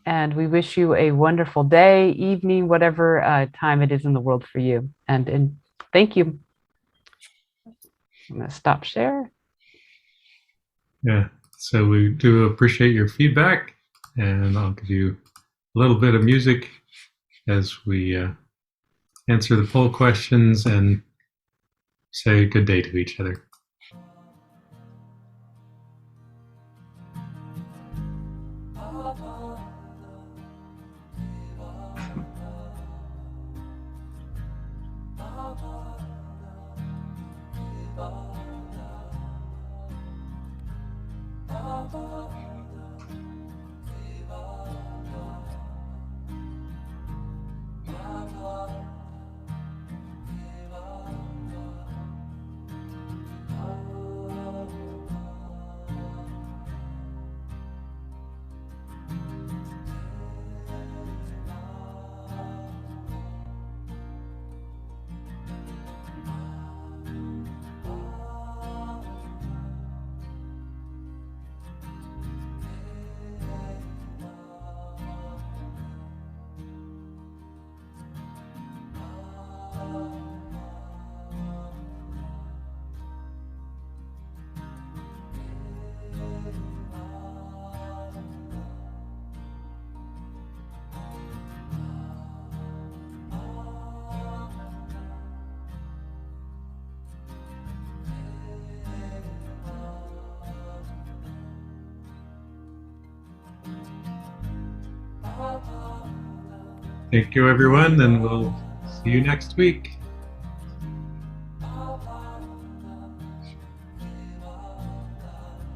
A: And we wish you a wonderful day, evening, whatever time it is in the world for you. And thank you. I'm going to stop share.
F: Yeah, so we do appreciate your feedback, and I'll give you a little bit of music as we answer the poll questions and say good day to each other. Thank you, everyone, and we'll see you next week.